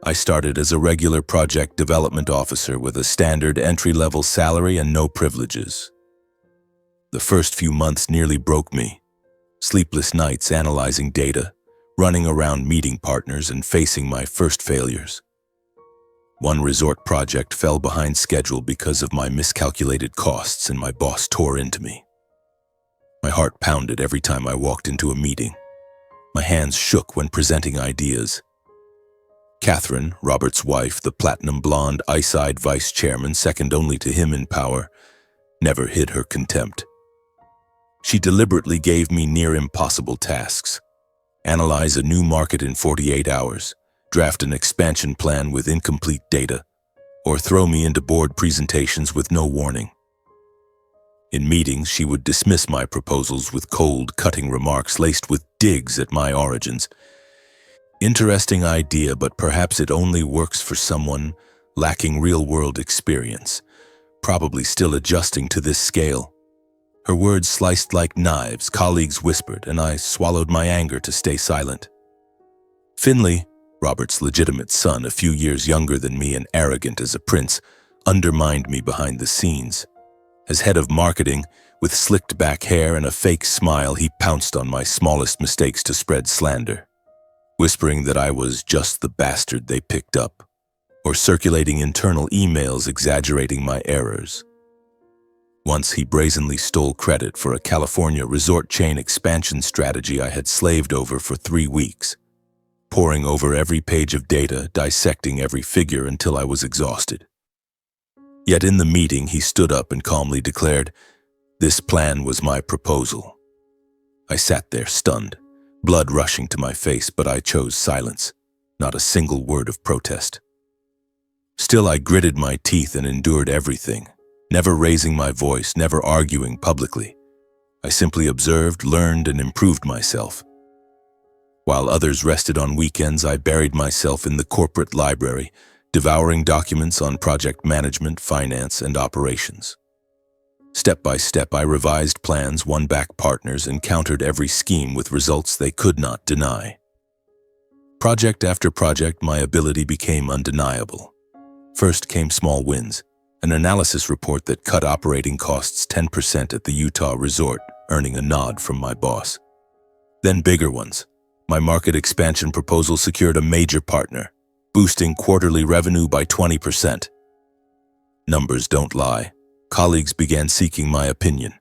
I started as a regular project development officer with a standard entry-level salary and no privileges. The first few months nearly broke me. Sleepless nights analyzing data, running around meeting partners, and facing my first failures. One resort project fell behind schedule because of my miscalculated costs, and my boss tore into me. My heart pounded every time I walked into a meeting. My hands shook when presenting ideas. Catherine, Robert's wife, the platinum blonde, ice-eyed vice chairman, second only to him in power, never hid her contempt. She deliberately gave me near-impossible tasks. Analyze a new market in 48 hours, draft an expansion plan with incomplete data, or throw me into board presentations with no warning. In meetings, she would dismiss my proposals with cold, cutting remarks laced with digs at my origins. Interesting idea, but perhaps it only works for someone lacking real-world experience, probably still adjusting to this scale. Her words sliced like knives, colleagues whispered, and I swallowed my anger to stay silent. Finley, Robert's legitimate son, a few years younger than me and arrogant as a prince, undermined me behind the scenes. As head of marketing, with slicked back hair and a fake smile, he pounced on my smallest mistakes to spread slander, whispering that I was just the bastard they picked up, or circulating internal emails exaggerating my errors. Once he brazenly stole credit for a California resort chain expansion strategy I had slaved over for 3 weeks, poring over every page of data, dissecting every figure until I was exhausted. Yet in the meeting, he stood up and calmly declared, "This plan was my proposal." I sat there stunned, blood rushing to my face, but I chose silence, not a single word of protest. Still, I gritted my teeth and endured everything, never raising my voice, never arguing publicly. I simply observed, learned, and improved myself. While others rested on weekends, I buried myself in the corporate library, devouring documents on project management, finance, and operations. Step by step, I revised plans, won back partners, and countered every scheme with results they could not deny. Project after project, my ability became undeniable. First came small wins, an analysis report that cut operating costs 10% at the Utah resort, earning a nod from my boss. Then bigger ones. My market expansion proposal secured a major partner, boosting quarterly revenue by 20%. Numbers don't lie. Colleagues began seeking my opinion.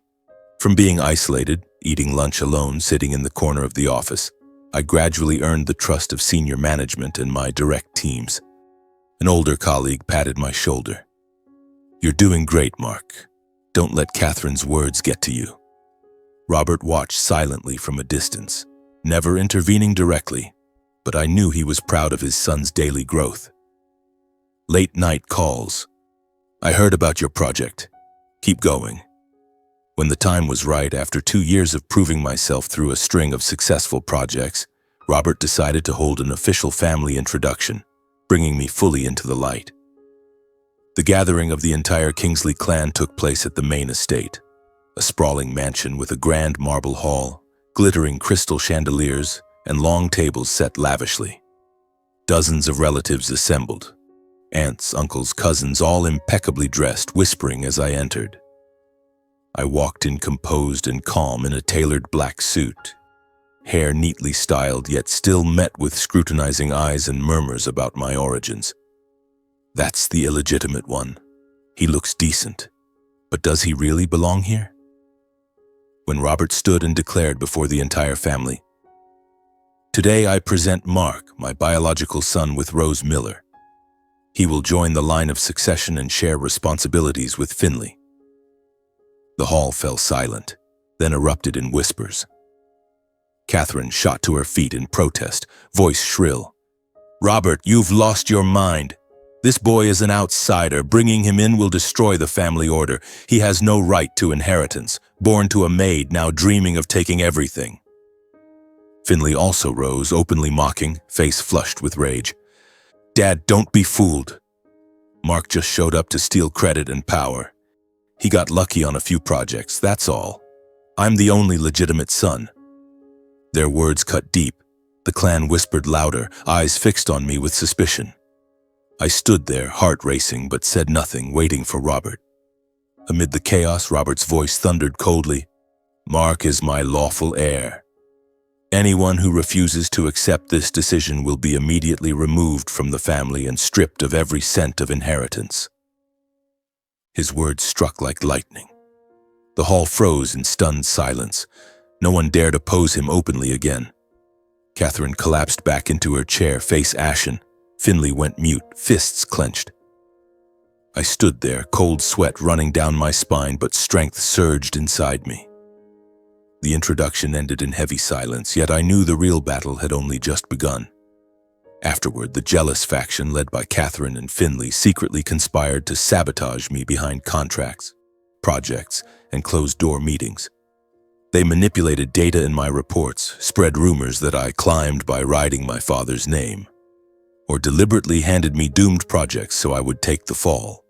From being isolated, eating lunch alone, sitting in the corner of the office, I gradually earned the trust of senior management and my direct teams. An older colleague patted my shoulder. "You're doing great, Mark. Don't let Catherine's words get to you." Robert watched silently from a distance, never intervening directly, but I knew he was proud of his son's daily growth. Late-night calls. "I heard about your project. Keep going." When the time was right, after 2 years of proving myself through a string of successful projects, Robert decided to hold an official family introduction, bringing me fully into the light. The gathering of the entire Kingsley clan took place at the main estate, a sprawling mansion with a grand marble hall, glittering crystal chandeliers, and long tables set lavishly. Dozens of relatives assembled, aunts, uncles, cousins, all impeccably dressed, whispering as I entered. I walked in composed and calm in a tailored black suit, hair neatly styled, yet still met with scrutinizing eyes and murmurs about my origins. "That's the illegitimate one. He looks decent, but does he really belong here?" When Robert stood and declared before the entire family, "Today I present Mark, my biological son, with Rose Miller. He will join the line of succession and share responsibilities with Finley." The hall fell silent, then erupted in whispers. Catherine shot to her feet in protest, voice shrill. Robert, you've lost your mind. This boy is an outsider. Bringing him in will destroy the family order. He has no right to inheritance. Born to a maid, now dreaming of taking everything. Finley also rose, openly mocking, face flushed with rage. Dad, don't be fooled. Mark just showed up to steal credit and power. He got lucky on a few projects, that's all. I'm the only legitimate son. Their words cut deep. The clan whispered louder, eyes fixed on me with suspicion. I stood there, heart racing, but said nothing, waiting for Robert. Amid the chaos, Robert's voice thundered coldly. Mark is my lawful heir. Anyone who refuses to accept this decision will be immediately removed from the family and stripped of every cent of inheritance. His words struck like lightning. The hall froze in stunned silence. No one dared oppose him openly again. Catherine collapsed back into her chair, face ashen. Finley went mute, fists clenched. I stood there, cold sweat running down my spine, but strength surged inside me. The introduction ended in heavy silence, yet I knew the real battle had only just begun. Afterward, the jealous faction led by Catherine and Finley secretly conspired to sabotage me behind contracts, projects, and closed-door meetings. They manipulated data in my reports, spread rumors that I climbed by riding my father's name, or deliberately handed me doomed projects so I would take the fall.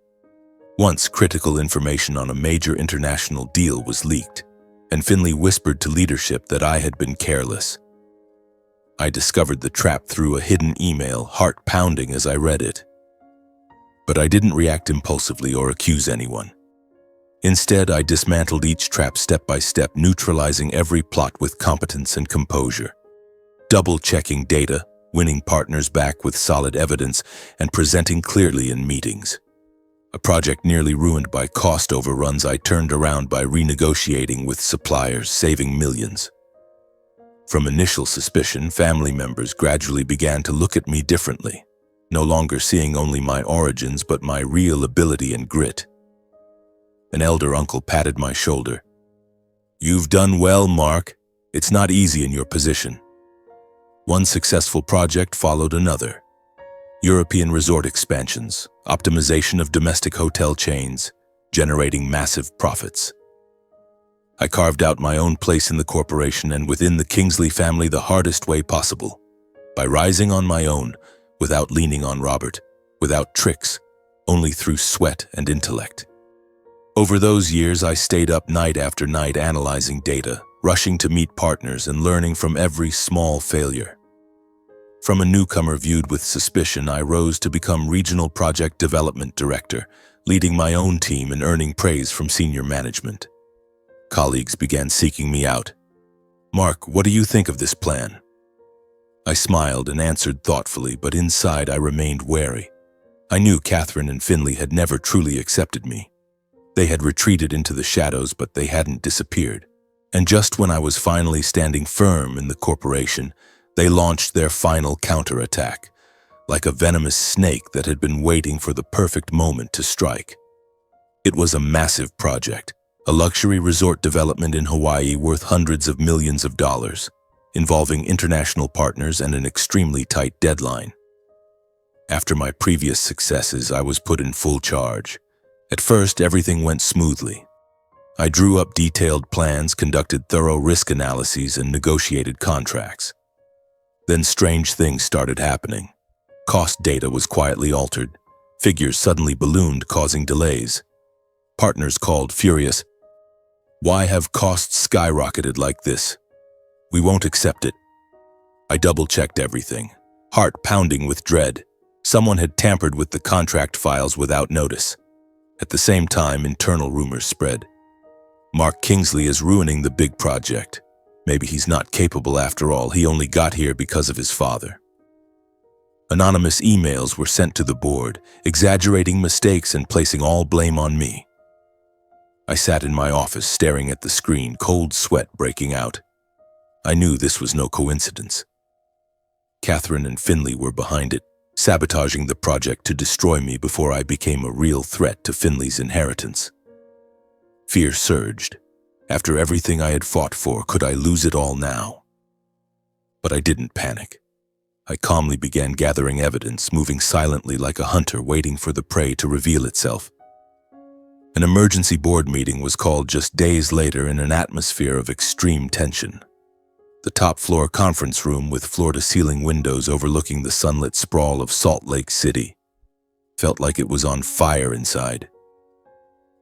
Once critical information on a major international deal was leaked, and Finley whispered to leadership that I had been careless. I discovered the trap through a hidden email, heart pounding as I read it. But I didn't react impulsively or accuse anyone. Instead, I dismantled each trap step by step, neutralizing every plot with competence and composure. Double-checking data, winning partners back with solid evidence, and presenting clearly in meetings. A project nearly ruined by cost overruns I turned around by renegotiating with suppliers, saving millions. From initial suspicion, family members gradually began to look at me differently, no longer seeing only my origins but my real ability and grit. An elder uncle patted my shoulder. You've done well, Mark. It's not easy in your position. One successful project followed another. European resort expansions, optimization of domestic hotel chains, generating massive profits. I carved out my own place in the corporation and within the Kingsley family the hardest way possible, by rising on my own, without leaning on Robert, without tricks, only through sweat and intellect. Over those years, I stayed up night after night analyzing data, rushing to meet partners and learning from every small failure. From a newcomer viewed with suspicion, I rose to become Regional Project Development Director, leading my own team and earning praise from senior management. Colleagues began seeking me out. Mark, what do you think of this plan? I smiled and answered thoughtfully, but inside I remained wary. I knew Catherine and Finley had never truly accepted me. They had retreated into the shadows, but they hadn't disappeared. And just when I was finally standing firm in the corporation, they launched their final counterattack, like a venomous snake that had been waiting for the perfect moment to strike. It was a massive project, a luxury resort development in Hawaii worth hundreds of millions of dollars, involving international partners and an extremely tight deadline. After my previous successes, I was put in full charge. At first, everything went smoothly. I drew up detailed plans, conducted thorough risk analyses, and negotiated contracts. Then strange things started happening. Cost data was quietly altered. Figures suddenly ballooned, causing delays. Partners called, furious. Why have costs skyrocketed like this? We won't accept it. I double-checked everything, heart pounding with dread. Someone had tampered with the contract files without notice. At the same time, internal rumors spread. Mark Kingsley is ruining the big project. Maybe he's not capable after all. He only got here because of his father. Anonymous emails were sent to the board, exaggerating mistakes and placing all blame on me. I sat in my office staring at the screen, cold sweat breaking out. I knew this was no coincidence. Catherine and Finley were behind it, sabotaging the project to destroy me before I became a real threat to Finley's inheritance. Fear surged. After everything I had fought for, could I lose it all now? But I didn't panic. I calmly began gathering evidence, moving silently like a hunter waiting for the prey to reveal itself. An emergency board meeting was called just days later in an atmosphere of extreme tension. The top-floor conference room with floor-to-ceiling windows overlooking the sunlit sprawl of Salt Lake City felt like it was on fire inside.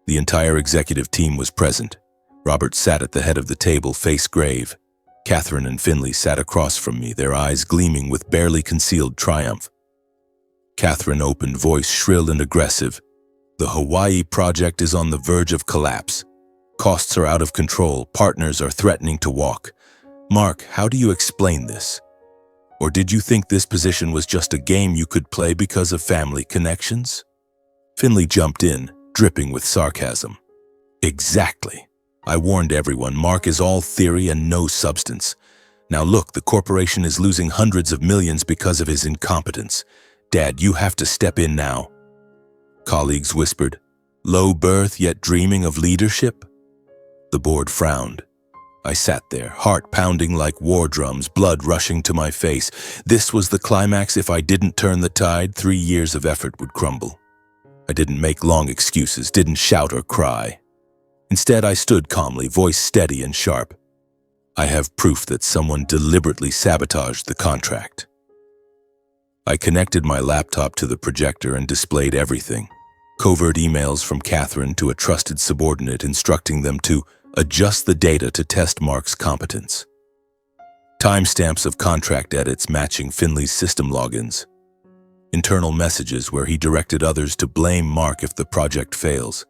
The entire executive team was present. Robert sat at the head of the table, face grave. Catherine and Finley sat across from me, their eyes gleaming with barely concealed triumph. Catherine opened, voice shrill and aggressive. "The Hawaii project is on the verge of collapse. Costs are out of control. Partners are threatening to walk. Mark, how do you explain this? Or did you think this position was just a game you could play because of family connections?" Finley jumped in, dripping with sarcasm. "Exactly. I warned everyone, Mark is all theory and no substance. Now look, the corporation is losing hundreds of millions because of his incompetence. Dad, you have to step in now." Colleagues whispered, "Low birth yet dreaming of leadership?" The board frowned. I sat there, heart pounding like war drums, blood rushing to my face. This was the climax. If I didn't turn the tide, 3 years of effort would crumble. I didn't make long excuses, didn't shout or cry. Instead, I stood calmly, voice steady and sharp. "I have proof that someone deliberately sabotaged the contract." I connected my laptop to the projector and displayed everything. Covert emails from Catherine to a trusted subordinate instructing them to adjust the data to test Mark's competence. Timestamps of contract edits matching Finley's system logins. Internal messages where he directed others to blame Mark if the project fails.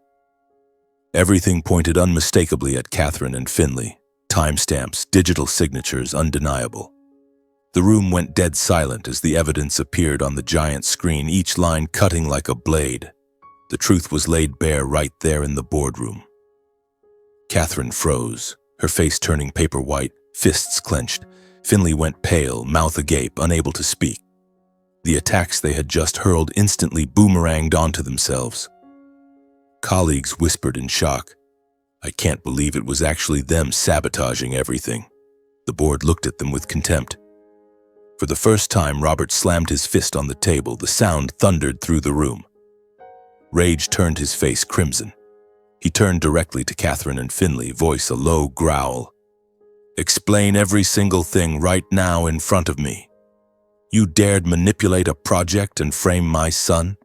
Everything pointed unmistakably at Catherine and Finley. Timestamps, digital signatures, undeniable. The room went dead silent as the evidence appeared on the giant screen, each line cutting like a blade. The truth was laid bare right there in the boardroom. Catherine froze, her face turning paper white, fists clenched. Finley went pale, mouth agape, unable to speak. The attacks they had just hurled instantly boomeranged onto themselves. Colleagues whispered in shock. I can't believe it was actually them sabotaging everything. The board looked at them with contempt. For the first time, Robert slammed his fist on the table. The sound thundered through the room. Rage turned his face crimson. He turned directly to Catherine and Finley, voice a low growl. "Explain every single thing right now in front of me. You dared manipulate a project and frame my son?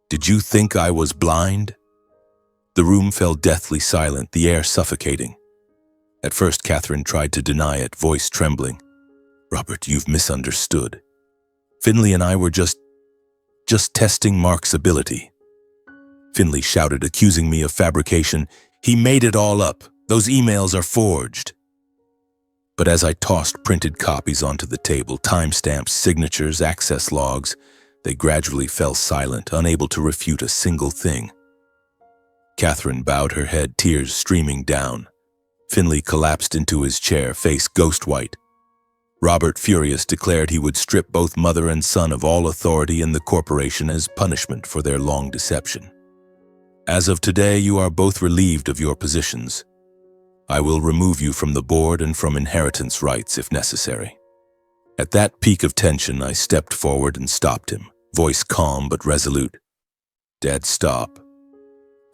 Did you think I was blind?" The room fell deathly silent, the air suffocating. At first, Catherine tried to deny it, voice trembling. "Robert, you've misunderstood. Finley and I were just testing Mark's ability." Finley shouted, accusing me of fabrication. "He made it all up. Those emails are forged." But as I tossed printed copies onto the table, timestamps, signatures, access logs, they gradually fell silent, unable to refute a single thing. Catherine bowed her head, tears streaming down. Finley collapsed into his chair, face ghost white. Robert, furious, declared he would strip both mother and son of all authority in the corporation as punishment for their long deception. "As of today, you are both relieved of your positions. I will remove you from the board and from inheritance rights if necessary." At that peak of tension, I stepped forward and stopped him, voice calm but resolute. "Dad, stop.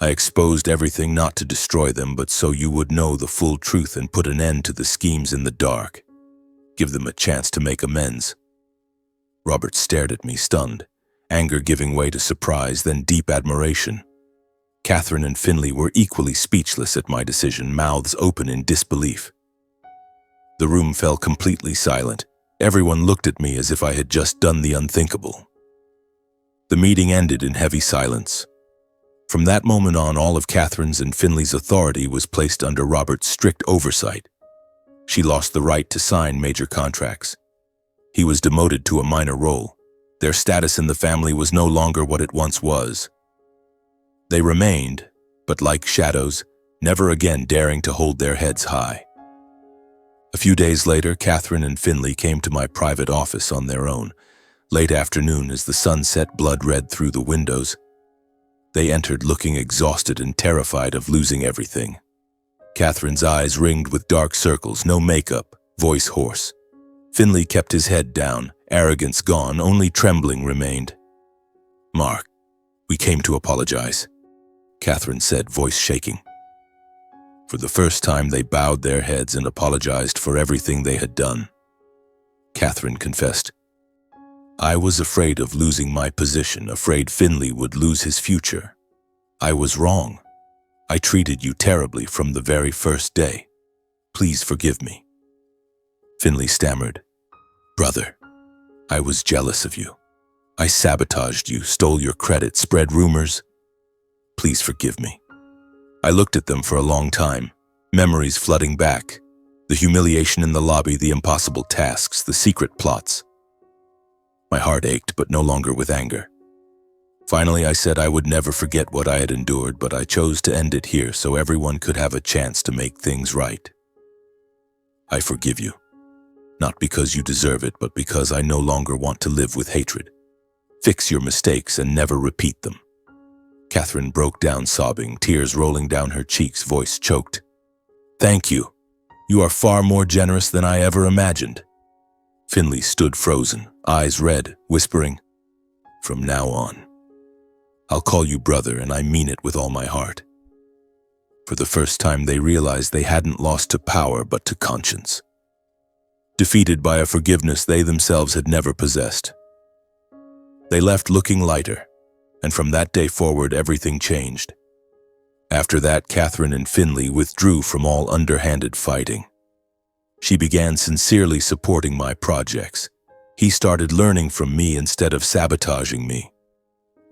I exposed everything not to destroy them, but so you would know the full truth and put an end to the schemes in the dark. Give them a chance to make amends." Robert stared at me, stunned, anger giving way to surprise, then deep admiration. Catherine and Finley were equally speechless at my decision, mouths open in disbelief. The room fell completely silent. Everyone looked at me as if I had just done the unthinkable. The meeting ended in heavy silence. From that moment on, all of Catherine's and Finley's authority was placed under Robert's strict oversight. She lost the right to sign major contracts. He was demoted to a minor role. Their status in the family was no longer what it once was. They remained, but like shadows, never again daring to hold their heads high. A few days later, Catherine and Finley came to my private office on their own, late afternoon as the sun set blood-red through the windows. They entered looking exhausted and terrified of losing everything. Catherine's eyes ringed with dark circles, no makeup, voice hoarse. Finley kept his head down, arrogance gone, only trembling remained. "Mark, we came to apologize," Catherine said, voice shaking. For the first time, they bowed their heads and apologized for everything they had done. Catherine confessed, "I was afraid of losing my position, afraid Finley would lose his future. I was wrong. I treated you terribly from the very first day. Please forgive me." Finley stammered, "Brother, I was jealous of you. I sabotaged you, stole your credit, spread rumors. Please forgive me." I looked at them for a long time, memories flooding back. The humiliation in the lobby, the impossible tasks, the secret plots. My heart ached, but no longer with anger. Finally, I said I would never forget what I had endured, but I chose to end it here so everyone could have a chance to make things right. I forgive you, not because you deserve it, but because I no longer want to live with hatred. Fix your mistakes and never repeat them. Catherine broke down sobbing, tears rolling down her cheeks, voice choked. "Thank you. You are far more generous than I ever imagined." Finley stood frozen, eyes red, whispering, "From now on, I'll call you brother, and I mean it with all my heart." For the first time, they realized they hadn't lost to power but to conscience. Defeated by a forgiveness they themselves had never possessed. They left looking lighter, and from that day forward, everything changed. After that, Catherine and Finley withdrew from all underhanded fighting. She began sincerely supporting my projects. He started learning from me instead of sabotaging me.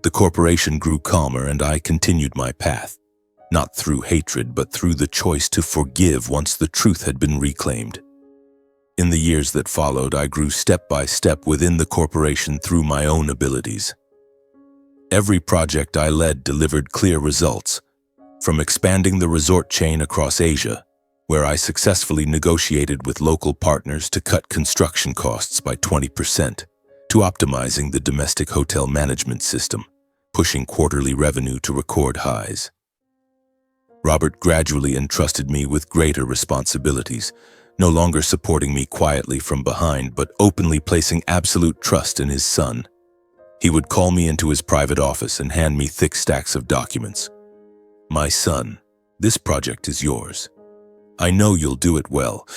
The corporation grew calmer, and I continued my path, not through hatred, but through the choice to forgive once the truth had been reclaimed. In the years that followed, I grew step by step within the corporation through my own abilities. Every project I led delivered clear results, from expanding the resort chain across Asia, where I successfully negotiated with local partners to cut construction costs by 20%, to optimizing the domestic hotel management system, pushing quarterly revenue to record highs. Robert gradually entrusted me with greater responsibilities, no longer supporting me quietly from behind, but openly placing absolute trust in his son. He would call me into his private office and hand me thick stacks of documents. "My son, this project is yours. I know you'll do it well."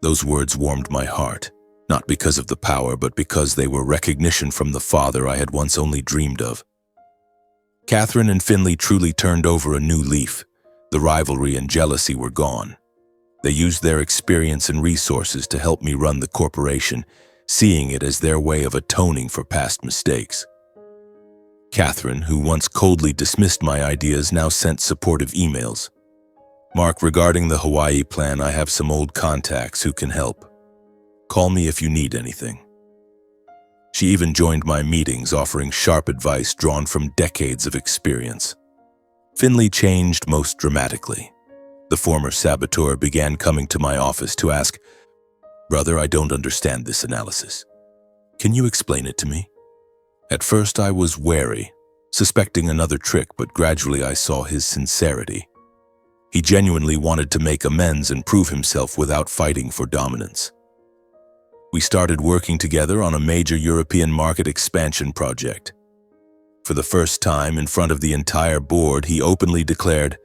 Those words warmed my heart, not because of the power, but because they were recognition from the father I had once only dreamed of. Catherine and Finley truly turned over a new leaf. The rivalry and jealousy were gone. They used their experience and resources to help me run the corporation, seeing it as their way of atoning for past mistakes. Catherine, who once coldly dismissed my ideas, now sent supportive emails. "Mark, regarding the Hawaii plan, I have some old contacts who can help. Call me if you need anything." She even joined my meetings, offering sharp advice drawn from decades of experience. Finley changed most dramatically. The former saboteur began coming to my office to ask, "Brother, I don't understand this analysis. Can you explain it to me?" At first I was wary, suspecting another trick, but gradually I saw his sincerity. He genuinely wanted to make amends and prove himself without fighting for dominance. We started working together on a major European market expansion project. For the first time in front of the entire board, he openly declared,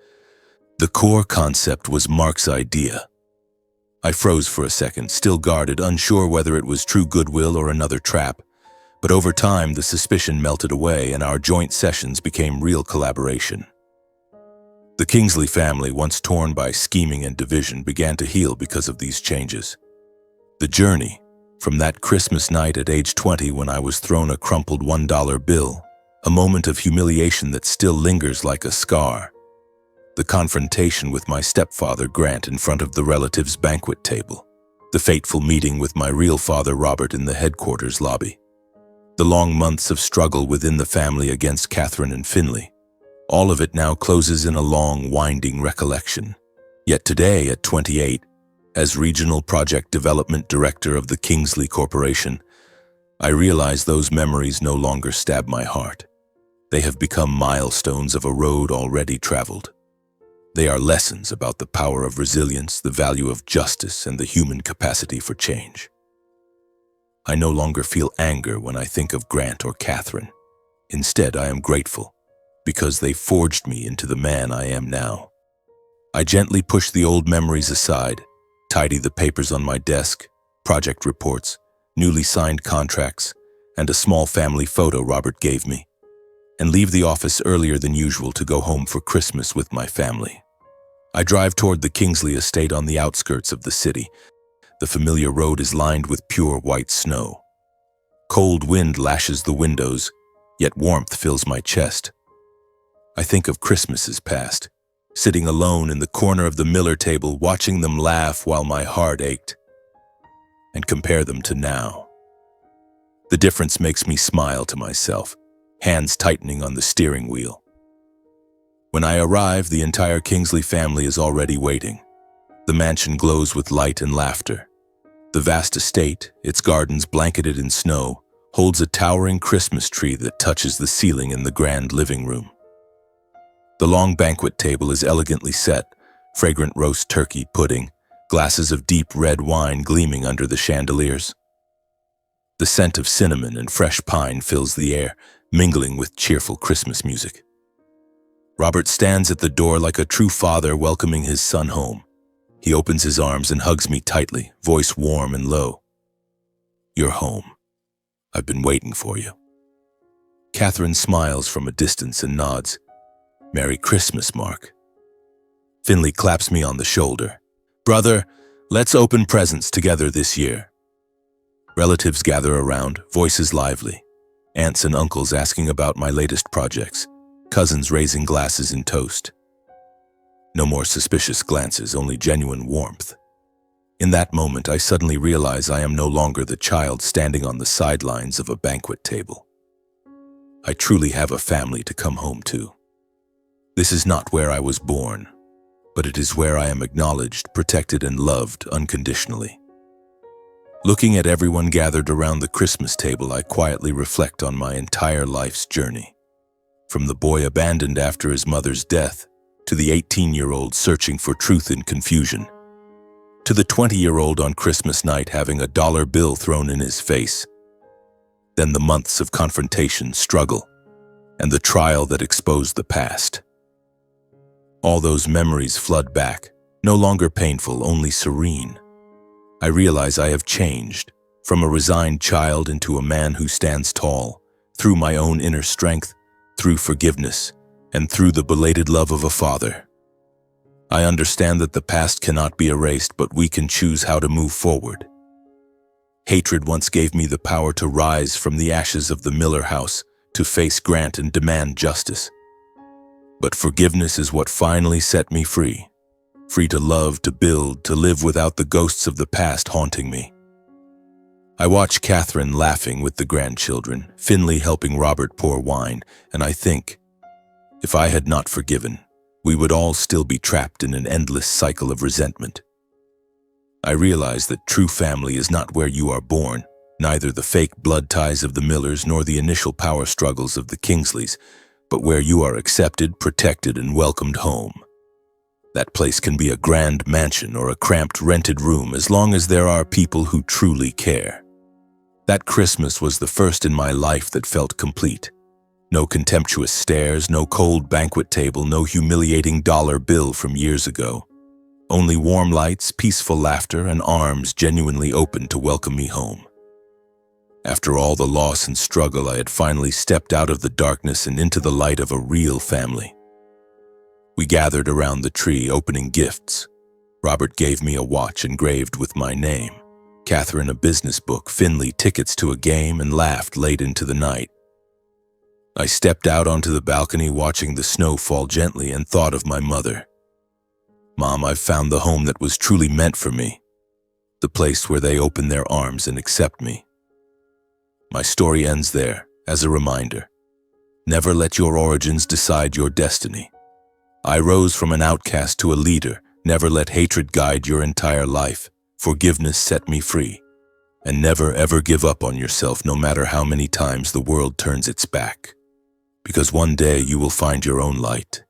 "The core concept was Mark's idea." I froze for a second, still guarded, unsure whether it was true goodwill or another trap. But over time, the suspicion melted away and our joint sessions became real collaboration. The Kingsley family, once torn by scheming and division, began to heal because of these changes. The journey, from that Christmas night at age 20 when I was thrown a crumpled $1 bill, a moment of humiliation that still lingers like a scar. The confrontation with my stepfather Grant in front of the relatives' banquet table. The fateful meeting with my real father Robert in the headquarters lobby. The long months of struggle within the family against Catherine and Finley. All of it now closes in a long, winding recollection. Yet today, at 28, as Regional Project Development Director of the Kingsley Corporation, I realize those memories no longer stab my heart. They have become milestones of a road already traveled. They are lessons about the power of resilience, the value of justice, and the human capacity for change. I no longer feel anger when I think of Grant or Catherine. Instead, I am grateful, because they forged me into the man I am now. I gently push the old memories aside, tidy the papers on my desk, project reports, newly signed contracts, and a small family photo Robert gave me, and leave the office earlier than usual to go home for Christmas with my family. I drive toward the Kingsley estate on the outskirts of the city. The familiar road is lined with pure white snow. Cold wind lashes the windows, yet warmth fills my chest. I think of Christmases past, sitting alone in the corner of the Miller table, watching them laugh while my heart ached, and compare them to now. The difference makes me smile to myself, hands tightening on the steering wheel. When I arrive, the entire Kingsley family is already waiting. The mansion glows with light and laughter. The vast estate, its gardens blanketed in snow, holds a towering Christmas tree that touches the ceiling in the grand living room. The long banquet table is elegantly set, fragrant roast turkey pudding, glasses of deep red wine gleaming under the chandeliers. The scent of cinnamon and fresh pine fills the air, mingling with cheerful Christmas music. Robert stands at the door like a true father welcoming his son home. He opens his arms and hugs me tightly, voice warm and low. "You're home. I've been waiting for you." Catherine smiles from a distance and nods. "Merry Christmas, Mark." Finley claps me on the shoulder. "Brother, let's open presents together this year." Relatives gather around, voices lively. Aunts and uncles asking about my latest projects. Cousins raising glasses in toast. No more suspicious glances, only genuine warmth. In that moment, I suddenly realize I am no longer the child standing on the sidelines of a banquet table. I truly have a family to come home to. This is not where I was born, but it is where I am acknowledged, protected, and loved unconditionally. Looking at everyone gathered around the Christmas table, I quietly reflect on my entire life's journey. From the boy abandoned after his mother's death, to the 18-year-old searching for truth in confusion, to the 20-year-old on Christmas night having a dollar bill thrown in his face, then the months of confrontation, struggle, and the trial that exposed the past. All those memories flood back, no longer painful, only serene. I realize I have changed, from a resigned child into a man who stands tall, through my own inner strength, through forgiveness, and through the belated love of a father. I understand that the past cannot be erased, but we can choose how to move forward. Hatred once gave me the power to rise from the ashes of the Miller house, to face Grant and demand justice. But forgiveness is what finally set me free. Free to love, to build, to live without the ghosts of the past haunting me. I watch Catherine laughing with the grandchildren, Finley helping Robert pour wine, and I think, if I had not forgiven, we would all still be trapped in an endless cycle of resentment. I realize that true family is not where you are born, neither the fake blood ties of the Millers nor the initial power struggles of the Kingsleys, but where you are accepted, protected, and welcomed home. That place can be a grand mansion or a cramped rented room as long as there are people who truly care. That Christmas was the first in my life that felt complete. No contemptuous stares, no cold banquet table, no humiliating dollar bill from years ago. Only warm lights, peaceful laughter, and arms genuinely open to welcome me home. After all the loss and struggle, I had finally stepped out of the darkness and into the light of a real family. We gathered around the tree, opening gifts. Robert gave me a watch engraved with my name. Catherine a business book, Finley tickets to a game, and laughed late into the night. I stepped out onto the balcony watching the snow fall gently and thought of my mother. Mom, I've found the home that was truly meant for me. The place where they open their arms and accept me. My story ends there, as a reminder. Never let your origins decide your destiny. I rose from an outcast to a leader. Never let hatred guide your entire life. Forgiveness set me free. And never ever give up on yourself, no matter how many times the world turns its back. Because one day you will find your own light.